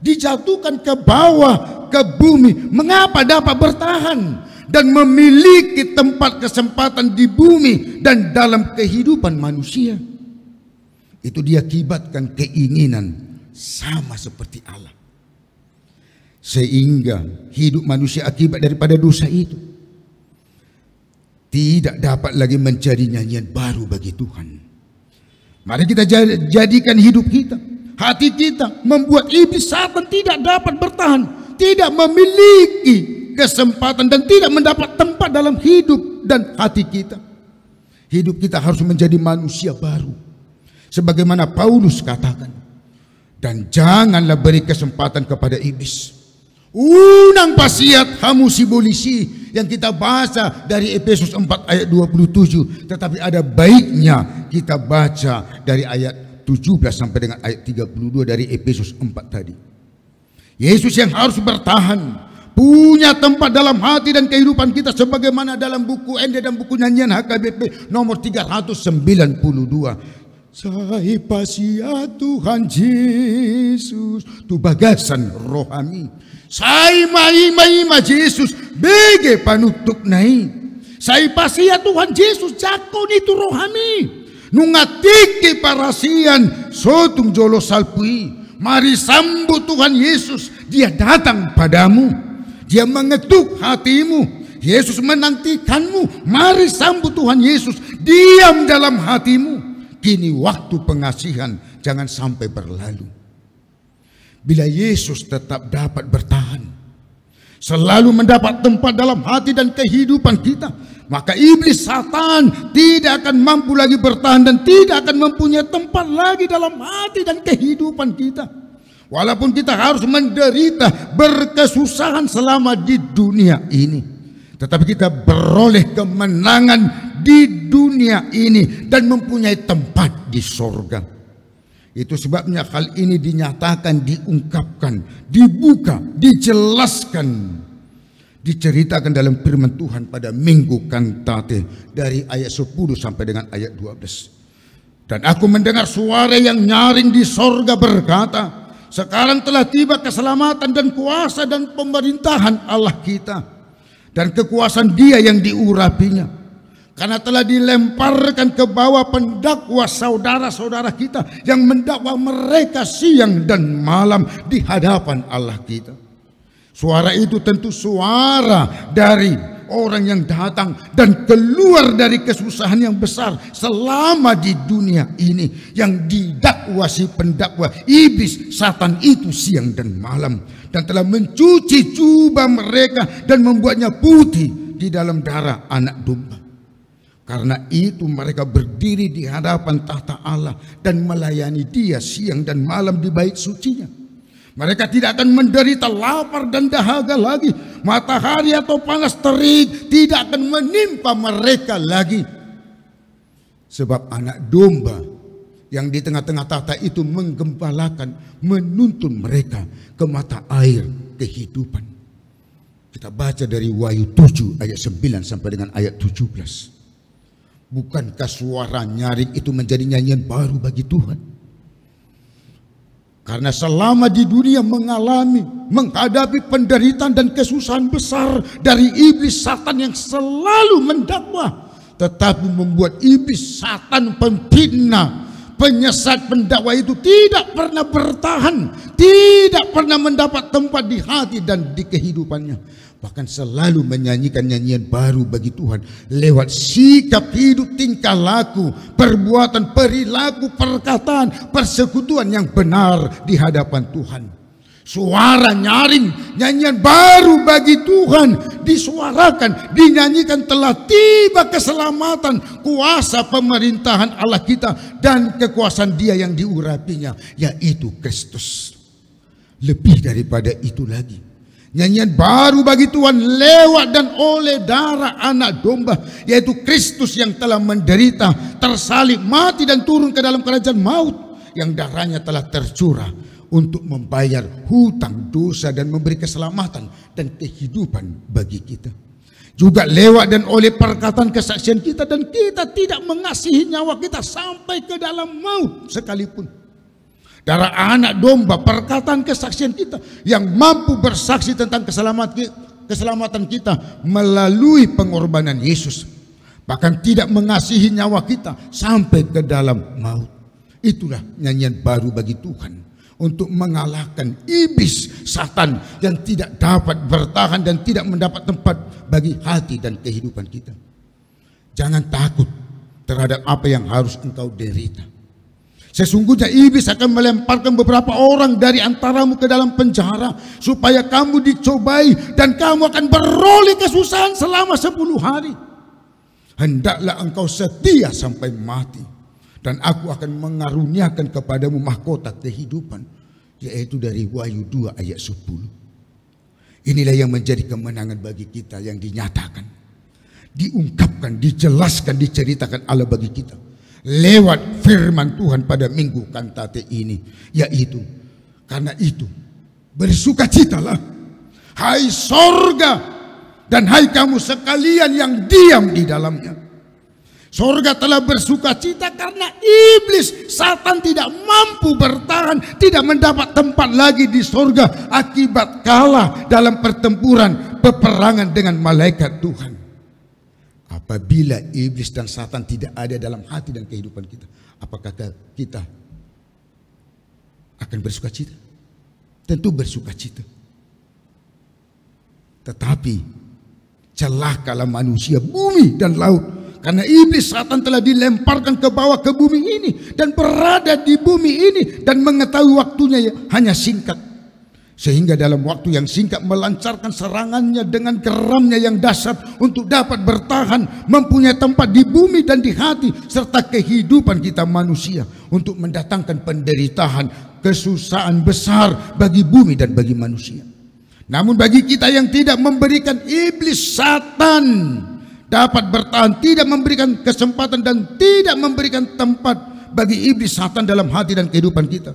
dijatuhkan ke bawah, ke bumi, mengapa dapat bertahan dan memiliki tempat kesempatan di bumi dan dalam kehidupan manusia? Itu diakibatkan keinginan sama seperti Allah, sehingga hidup manusia akibat daripada dosa itu tidak dapat lagi menjadi nyanyian baru bagi Tuhan. Mari kita jadikan hidup kita, hati kita, membuat iblis Satan tidak dapat bertahan, tidak memiliki kesempatan dan tidak mendapat tempat dalam hidup dan hati kita. Hidup kita harus menjadi manusia baru, sebagaimana Paulus katakan. Dan janganlah beri kesempatan kepada iblis. Unang pasiat hamu si bolisi yang kita baca dari Efesus 4 ayat 27. Tetapi ada baiknya kita baca dari ayat 17 sampai dengan ayat 32 dari Efesus 4 tadi. Yesus yang harus bertahan, punya tempat dalam hati dan kehidupan kita, sebagaimana dalam buku Ende dan buku nyanyian HKBP nomor 392. Sai pasia Tuhan Yesus tu bagasan rohani. Sai mai Yesus bege panutuk nai. Sai pasia Tuhan Yesus jakon itu rohani. Nungatiki parasian sotung jolo salpui. Mari sambut Tuhan Yesus, dia datang padamu. Dia mengetuk hatimu. Yesus menantikanmu. Mari sambut Tuhan Yesus, diam dalam hatimu. Kini waktu pengasihan jangan sampai berlalu. Bila Yesus tetap dapat bertahan, selalu mendapat tempat dalam hati dan kehidupan kita, maka iblis Satan tidak akan mampu lagi bertahan dan tidak akan mempunyai tempat lagi dalam hati dan kehidupan kita. Walaupun kita harus menderita, berkesusahan selama di dunia ini, tetapi kita beroleh kemenangan di dunia ini dan mempunyai tempat di sorga. Itu sebabnya hal ini dinyatakan, diungkapkan, dibuka, dijelaskan, diceritakan dalam firman Tuhan pada minggu kantate dari ayat 10 sampai dengan ayat 12. Dan aku mendengar suara yang nyaring di sorga berkata, sekarang telah tiba keselamatan dan kuasa dan pemerintahan Allah kita dan kekuasaan Dia yang diurapinya. Karena telah dilemparkan ke bawah pendakwa saudara-saudara kita yang mendakwa mereka siang dan malam di hadapan Allah kita. Suara itu tentu suara dari orang yang datang dan keluar dari kesusahan yang besar selama di dunia ini, yang didakwa si pendakwa iblis Satan itu siang dan malam, dan telah mencuci jubah mereka dan membuatnya putih di dalam darah anak domba. Karena itu mereka berdiri di hadapan tahta Allah dan melayani Dia siang dan malam di bait sucinya. Mereka tidak akan menderita lapar dan dahaga lagi. Matahari atau panas terik tidak akan menimpa mereka lagi. Sebab anak domba yang di tengah-tengah tahta itu menggembalakan, menuntun mereka ke mata air kehidupan. Kita baca dari Wahyu 7 ayat 9 sampai dengan ayat 17. Bukankah suara nyaring itu menjadi nyanyian baru bagi Tuhan? Karena selama di dunia menghadapi penderitaan dan kesusahan besar dari iblis Satan yang selalu mendakwa, tetapi membuat iblis Satan pembina, penyesat, pendakwa itu tidak pernah bertahan, tidak pernah mendapat tempat di hati dan di kehidupannya. Bahkan selalu menyanyikan nyanyian baru bagi Tuhan lewat sikap hidup, tingkah laku, perbuatan, perilaku, perkataan, persekutuan yang benar di hadapan Tuhan. Suara nyaring, nyanyian baru bagi Tuhan disuarakan, dinyanyikan, telah tiba keselamatan, kuasa pemerintahan Allah kita dan kekuasaan Dia yang diurapinya, yaitu Kristus. Lebih daripada itu lagi, nyanyian baru bagi Tuhan lewat dan oleh darah anak domba, yaitu Kristus yang telah menderita, tersalib, mati dan turun ke dalam kerajaan maut, yang darahnya telah tercurah untuk membayar hutang dosa dan memberi keselamatan dan kehidupan bagi kita. Juga lewat dan oleh perkataan kesaksian kita, dan kita tidak mengasihi nyawa kita sampai ke dalam maut sekalipun. Darah anak domba, perkataan kesaksian kita yang mampu bersaksi tentang keselamatan kita melalui pengorbanan Yesus. Bahkan tidak mengasihi nyawa kita sampai ke dalam maut. Itulah nyanyian baru bagi Tuhan untuk mengalahkan iblis Satan yang tidak dapat bertahan dan tidak mendapat tempat bagi hati dan kehidupan kita. Jangan takut terhadap apa yang harus engkau derita. Sesungguhnya iblis akan melemparkan beberapa orang dari antaramu ke dalam penjara supaya kamu dicobai dan kamu akan beroleh kesusahan selama 10 hari. Hendaklah engkau setia sampai mati, dan aku akan mengaruniakan kepadamu mahkota kehidupan, yaitu dari Wahyu 2 ayat 10. Inilah yang menjadi kemenangan bagi kita yang dinyatakan, diungkapkan, dijelaskan, diceritakan Allah bagi kita lewat firman Tuhan pada minggu kantate ini, yaitu karena itu bersukacitalah hai sorga dan hai kamu sekalian yang diam di dalamnya. Sorga telah bersukacita karena iblis Satan tidak mampu bertahan, tidak mendapat tempat lagi di sorga akibat kalah dalam pertempuran peperangan dengan malaikat Tuhan. Apabila iblis dan Satan tidak ada dalam hati dan kehidupan kita, apakah kita akan bersukacita? Tentu bersukacita. Tetapi celakalah manusia, bumi dan laut, karena iblis Satan telah dilemparkan ke bawah ke bumi ini dan berada di bumi ini dan mengetahui waktunya hanya singkat, sehingga dalam waktu yang singkat melancarkan serangannya dengan geramnya yang dahsyat untuk dapat bertahan, mempunyai tempat di bumi dan di hati serta kehidupan kita manusia, untuk mendatangkan penderitaan, kesusahan besar bagi bumi dan bagi manusia. Namun bagi kita yang tidak memberikan iblis Satan dapat bertahan, tidak memberikan kesempatan dan tidak memberikan tempat bagi iblis Satan dalam hati dan kehidupan kita,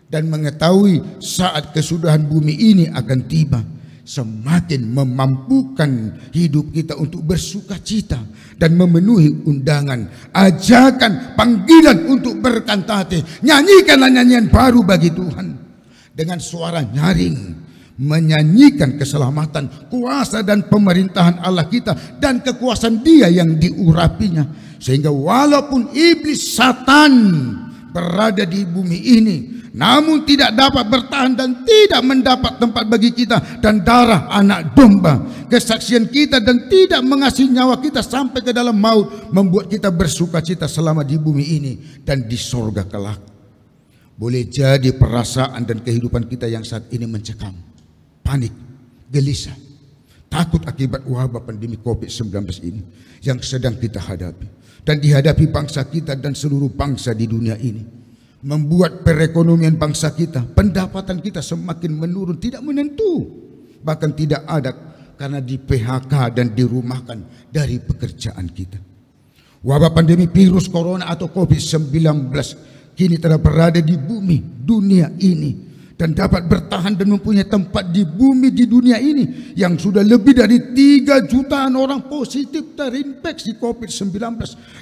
dan mengetahui saat kesudahan bumi ini akan tiba, semakin memampukan hidup kita untuk bersukacita dan memenuhi undangan, ajakan, panggilan untuk berkantate. Nyanyikanlah nyanyian baru bagi Tuhan dengan suara nyaring, menyanyikan keselamatan, kuasa dan pemerintahan Allah kita dan kekuasaan Dia yang diurapinya, sehingga walaupun iblis Satan berada di bumi ini, namun tidak dapat bertahan dan tidak mendapat tempat bagi kita dan darah anak domba, kesaksian kita, dan tidak mengasihi nyawa kita sampai ke dalam maut, membuat kita bersukacita selama di bumi ini dan di sorga kelak. Boleh jadi perasaan dan kehidupan kita yang saat ini mencekam, panik, gelisah, takut akibat wabah pandemi COVID-19 ini yang sedang kita hadapi dan dihadapi bangsa kita dan seluruh bangsa di dunia ini, membuat perekonomian bangsa kita, pendapatan kita semakin menurun, tidak menentu, bahkan tidak ada karena di PHK dan dirumahkan dari pekerjaan kita. Wabah pandemi virus corona atau COVID-19 kini telah berada di bumi dunia ini dan dapat bertahan dan mempunyai tempat di bumi di dunia ini, yang sudah lebih dari 3 jutaan orang positif terinfeksi COVID-19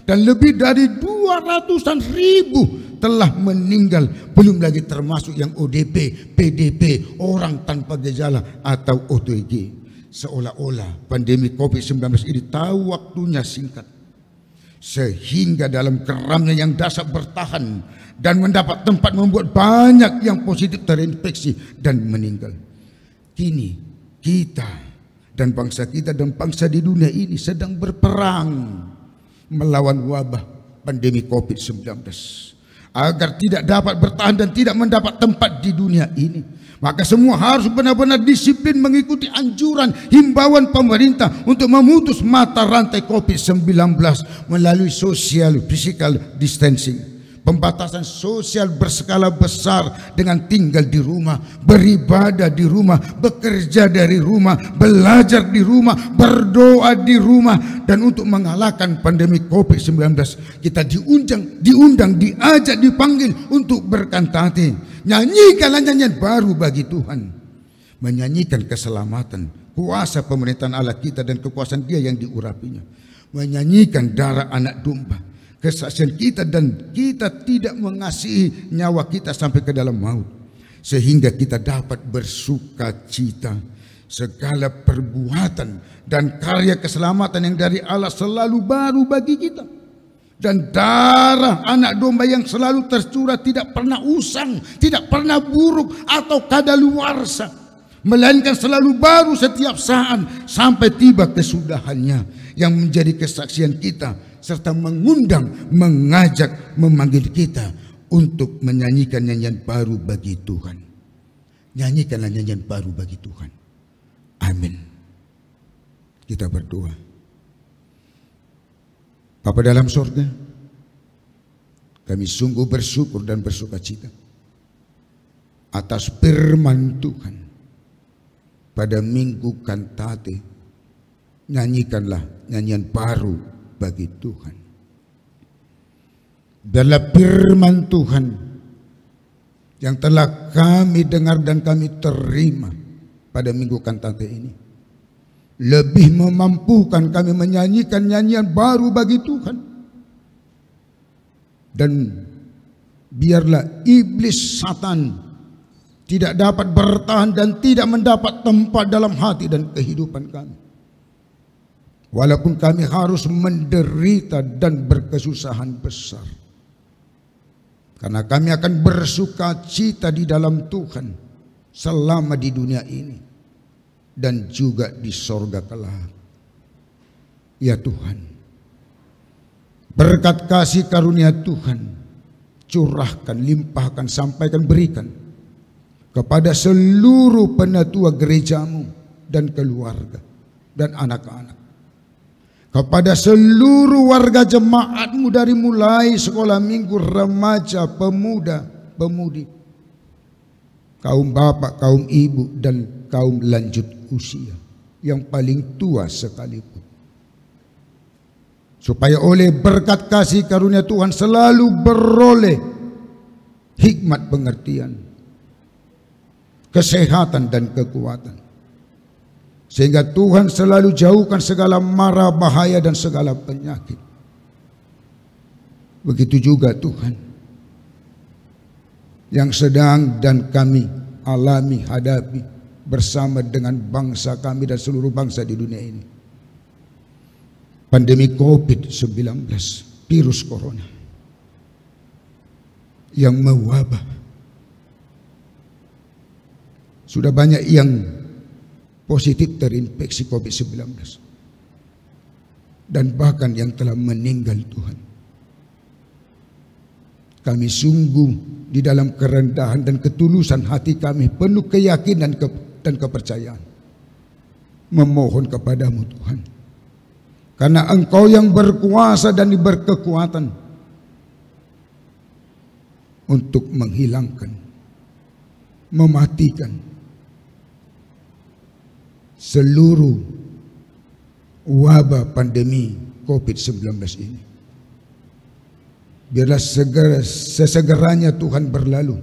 dan lebih dari 200-an ribu telah meninggal, belum lagi termasuk yang ODP, PDP, orang tanpa gejala atau OTG. Seolah-olah pandemi COVID-19 ini tahu waktunya singkat, sehingga dalam geramnya yang dahsyat bertahan dan mendapat tempat, membuat banyak yang positif terinfeksi dan meninggal. Kini kita dan bangsa kita dan bangsa di dunia ini sedang berperang melawan wabah pandemi COVID-19 agar tidak dapat bertahan dan tidak mendapat tempat di dunia ini. Maka semua harus benar-benar disiplin mengikuti anjuran, himbauan pemerintah untuk memutus mata rantai COVID-19 melalui social physical distancing, pembatasan sosial berskala besar dengan tinggal di rumah, beribadah di rumah, bekerja dari rumah, belajar di rumah, berdoa di rumah. Dan untuk mengalahkan pandemi COVID-19 kita diundang, diajak, dipanggil untuk berkantate. Nyanyikanlah nyanyian baru bagi Tuhan, menyanyikan keselamatan, kuasa pemerintahan Allah kita dan kekuasaan Dia yang diurapinya, menyanyikan darah anak domba, kesaksian kita, dan kita tidak mengasihi nyawa kita sampai ke dalam maut, sehingga kita dapat bersukacita. Segala perbuatan dan karya keselamatan yang dari Allah selalu baru bagi kita, dan darah anak domba yang selalu tercurah tidak pernah usang, tidak pernah buruk atau kadaluarsa, melainkan selalu baru setiap saat sampai tiba kesudahannya, yang menjadi kesaksian kita serta mengundang, mengajak, memanggil kita untuk menyanyikan nyanyian baru bagi Tuhan. Nyanyikanlah nyanyian baru bagi Tuhan. Amin. Kita berdoa. Bapa dalam sorga, kami sungguh bersyukur dan bersukacita atas firman Tuhan. Pada minggu kantate, nyanyikanlah nyanyian baru bagi Tuhan. Biarlah firman Tuhan yang telah kami dengar dan kami terima pada minggu kantate ini lebih memampukan kami menyanyikan nyanyian baru bagi Tuhan. Dan biarlah iblis Satan tidak dapat bertahan dan tidak mendapat tempat dalam hati dan kehidupan kami. Walaupun kami harus menderita dan berkesusahan besar, karena kami akan bersuka cita di dalam Tuhan selama di dunia ini dan juga di sorga kelak. Ya Tuhan, berkat kasih karunia Tuhan curahkan, limpahkan, sampaikan, berikan kepada seluruh penatua gerejamu dan keluarga dan anak-anak, kepada seluruh warga jemaatmu dari mulai sekolah minggu, remaja, pemuda, pemudi, kaum bapak, kaum ibu, dan kaum lanjut usia yang paling tua sekalipun, supaya oleh berkat kasih karunia Tuhan selalu beroleh hikmat pengertian, kesehatan dan kekuatan, sehingga Tuhan selalu jauhkan segala mara bahaya dan segala penyakit. Begitu juga Tuhan yang sedang dan kami alami, hadapi bersama dengan bangsa kami dan seluruh bangsa di dunia ini. Pandemi COVID-19, virus corona yang mewabah. Sudah banyak yang positif terinfeksi COVID-19 dan bahkan yang telah meninggal Tuhan. Kami sungguh di dalam kerendahan dan ketulusan hati kami, penuh keyakinan dan kepercayaan, memohon kepadamu Tuhan, karena Engkau yang berkuasa dan berkekuatan untuk menghilangkan, mematikan seluruh wabah pandemi COVID-19 ini. Biarlah sesegeranya Tuhan berlalu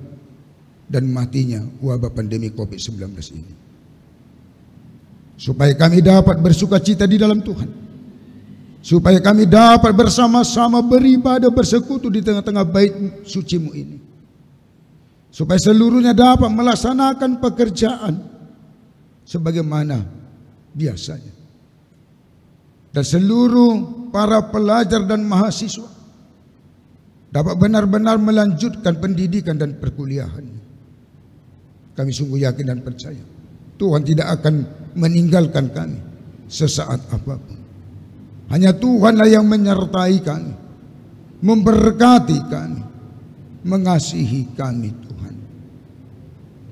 dan matinya wabah pandemi COVID-19 ini, supaya kami dapat bersuka cita di dalam Tuhan, supaya kami dapat bersama-sama beribadah, bersekutu di tengah-tengah bait sucimu ini, supaya seluruhnya dapat melaksanakan pekerjaan sebagaimana biasanya, dan seluruh para pelajar dan mahasiswa dapat benar-benar melanjutkan pendidikan dan perkuliahannya. Kami sungguh yakin dan percaya Tuhan tidak akan meninggalkan kami sesaat apapun. Hanya Tuhanlah yang menyertai kami, memberkati kami, mengasihi kami Tuhan,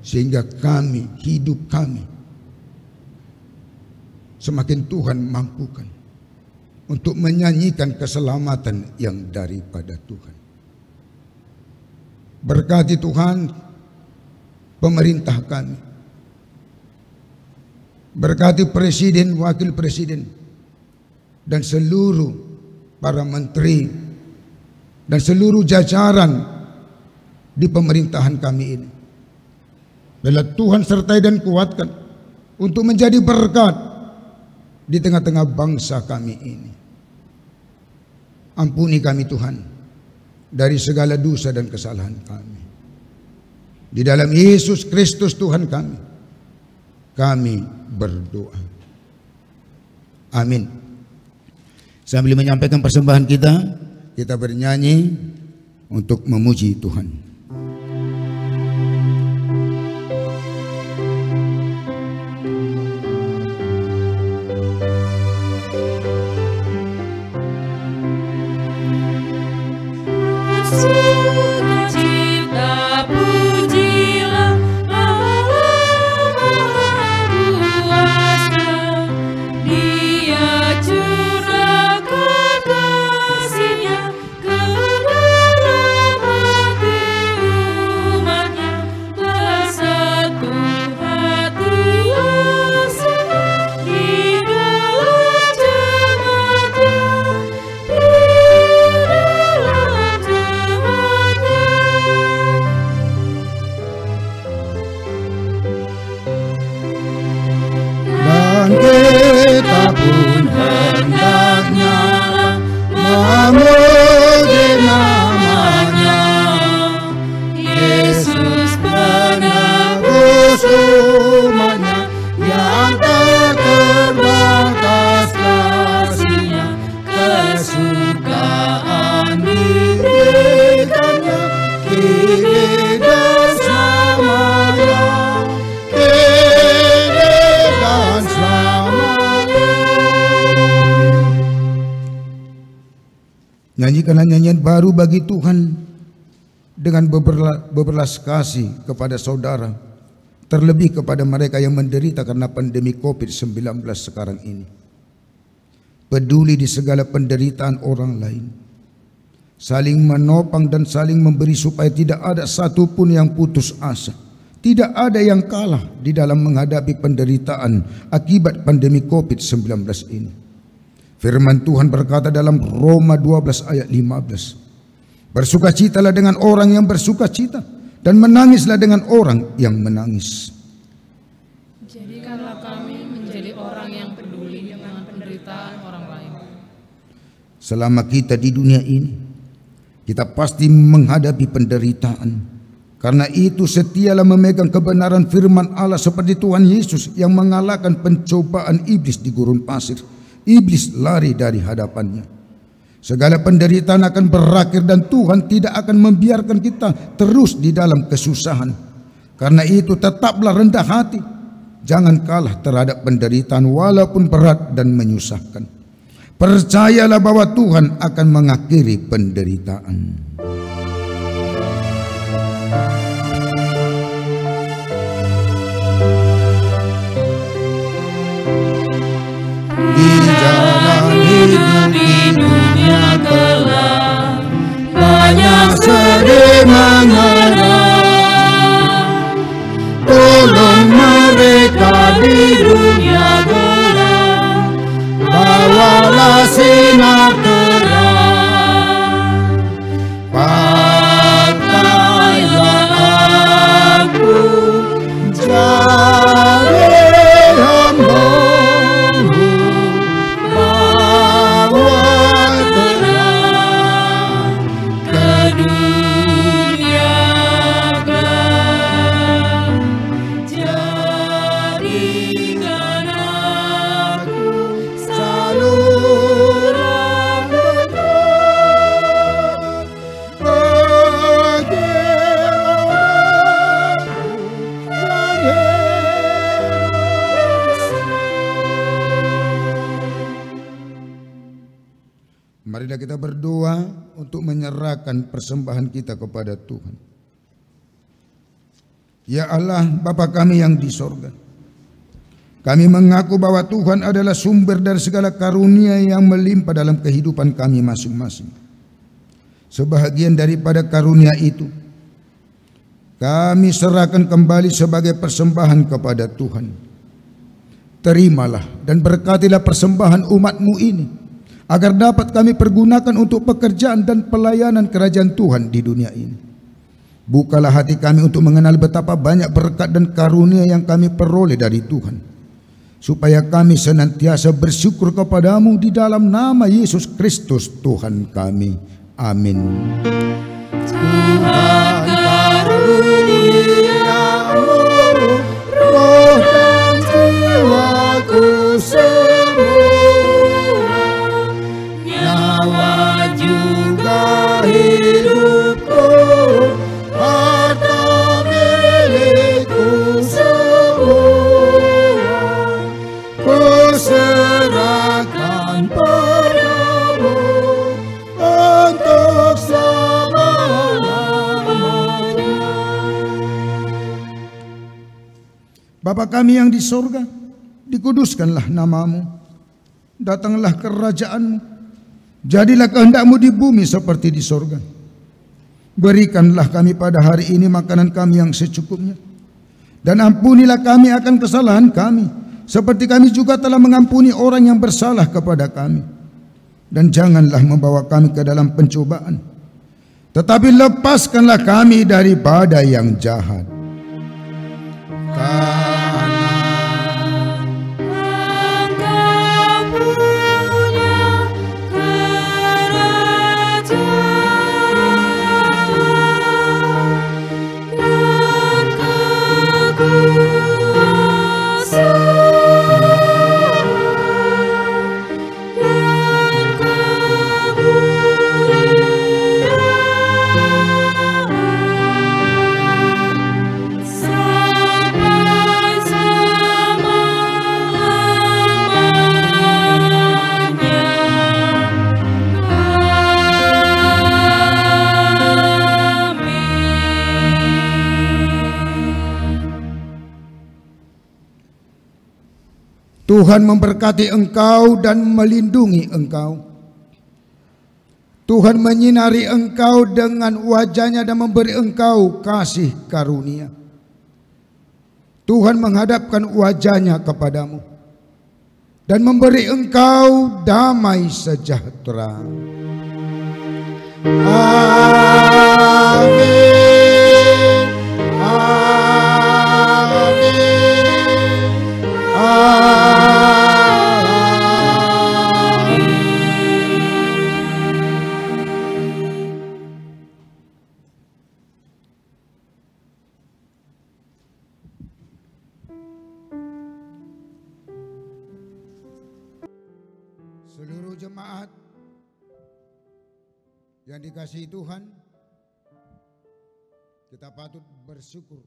sehingga kami, hidup kami semakin Tuhan mampukan untuk menyanyikan keselamatan yang daripada Tuhan. Berkati Tuhan pemerintah kami, berkati presiden, wakil presiden, dan seluruh para menteri dan seluruh jajaran di pemerintahan kami ini. Biarlah Tuhan sertai dan kuatkan untuk menjadi berkat di tengah-tengah bangsa kami ini. Ampuni kami Tuhan dari segala dosa dan kesalahan kami. Di dalam Yesus Kristus Tuhan kami berdoa. Amin. Sambil menyampaikan persembahan kita bernyanyi untuk memuji Tuhan. Nyanyikanlah nyanyian baru bagi Tuhan dengan berbelas kasih kepada saudara, terlebih kepada mereka yang menderita karena pandemi COVID-19 sekarang ini. Peduli di segala penderitaan orang lain, saling menopang dan saling memberi supaya tidak ada satupun yang putus asa. Tidak ada yang kalah di dalam menghadapi penderitaan akibat pandemi COVID-19 ini. Firman Tuhan berkata dalam Roma 12 ayat 15, bersukacitalah dengan orang yang bersukacita dan menangislah dengan orang yang menangis. Jadikanlah kami menjadi orang yang peduli dengan penderitaan orang lain. Selama kita di dunia ini, kita pasti menghadapi penderitaan. Karena itu setialah memegang kebenaran firman Allah seperti Tuhan Yesus yang mengalahkan pencobaan iblis di gurun pasir. Iblis lari dari hadapannya. Segala penderitaan akan berakhir dan Tuhan tidak akan membiarkan kita terus di dalam kesusahan. Karena itu tetaplah rendah hati. Jangan kalah terhadap penderitaan walaupun berat dan menyusahkan. Percayalah bahwa Tuhan akan mengakhiri penderitaan. Di jalan hidup di dunia gelap, banyak sedih mengenang. Tolong mereka di dunia gelap, bawalah sinar terang. Pakailah aku jari hamba, marilah kita berdoa untuk menyerahkan persembahan kita kepada Tuhan. Ya Allah, Bapa kami yang di sorga, kami mengaku bahwa Tuhan adalah sumber dari segala karunia yang melimpah dalam kehidupan kami masing-masing. Sebahagian daripada karunia itu kami serahkan kembali sebagai persembahan kepada Tuhan. Terimalah dan berkatilah persembahan umat-Mu ini, agar dapat kami pergunakan untuk pekerjaan dan pelayanan kerajaan Tuhan di dunia ini. Bukalah hati kami untuk mengenal betapa banyak berkat dan karunia yang kami peroleh dari Tuhan, supaya kami senantiasa bersyukur kepadamu di dalam nama Yesus Kristus Tuhan kami. Amin. Tuhan karuniamu, roh dan jiwaku semua, nyawa juga hidupku, harta milikku semua, ku serahkan padamu untuk selama-lamanya. Bapa kami yang di sorga, dikuduskanlah namamu, datanglah kerajaanmu, jadilah kehendak-Mu di bumi seperti di sorga. Berikanlah kami pada hari ini makanan kami yang secukupnya, dan ampunilah kami akan kesalahan kami, seperti kami juga telah mengampuni orang yang bersalah kepada kami. Dan janganlah membawa kami ke dalam pencobaan, tetapi lepaskanlah kami daripada yang jahat. Sampai Tuhan memberkati engkau dan melindungi engkau. Tuhan menyinari engkau dengan wajah-Nya dan memberi engkau kasih karunia. Tuhan menghadapkan wajah-Nya kepadamu dan memberi engkau damai sejahtera. Amin. Amin. Amin. Seluruh jemaat yang dikasihi Tuhan, kita patut bersyukur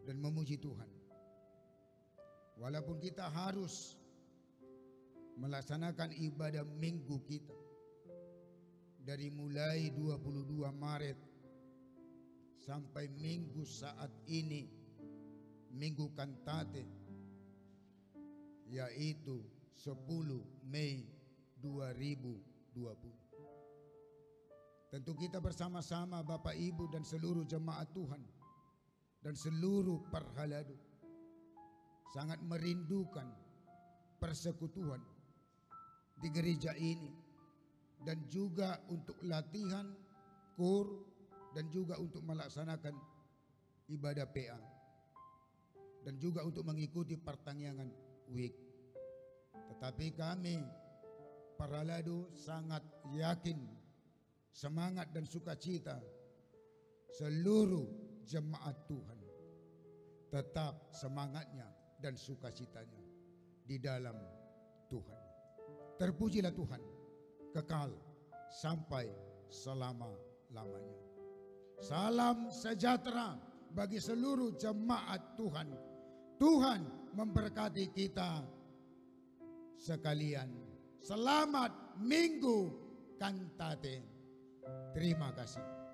dan memuji Tuhan. Walaupun kita harus melaksanakan ibadah minggu kita dari mulai 22 Maret sampai minggu saat ini, Minggu Kantate, yaitu 10 Mei 2020. Tentu kita bersama-sama Bapak Ibu dan seluruh jemaat Tuhan dan seluruh Parhaladu sangat merindukan persekutuan di gereja ini, dan juga untuk latihan KUR dan juga untuk melaksanakan ibadah PA dan juga untuk mengikuti pertanyaan week. Tetapi kami Parhaladu sangat yakin, semangat dan sukacita seluruh jemaat Tuhan tetap semangatnya dan sukacitanya di dalam Tuhan. Terpujilah Tuhan kekal sampai selama-lamanya. Salam sejahtera bagi seluruh jemaat Tuhan. Tuhan memberkati kita sekalian. Selamat Minggu Kantate. Terima kasih.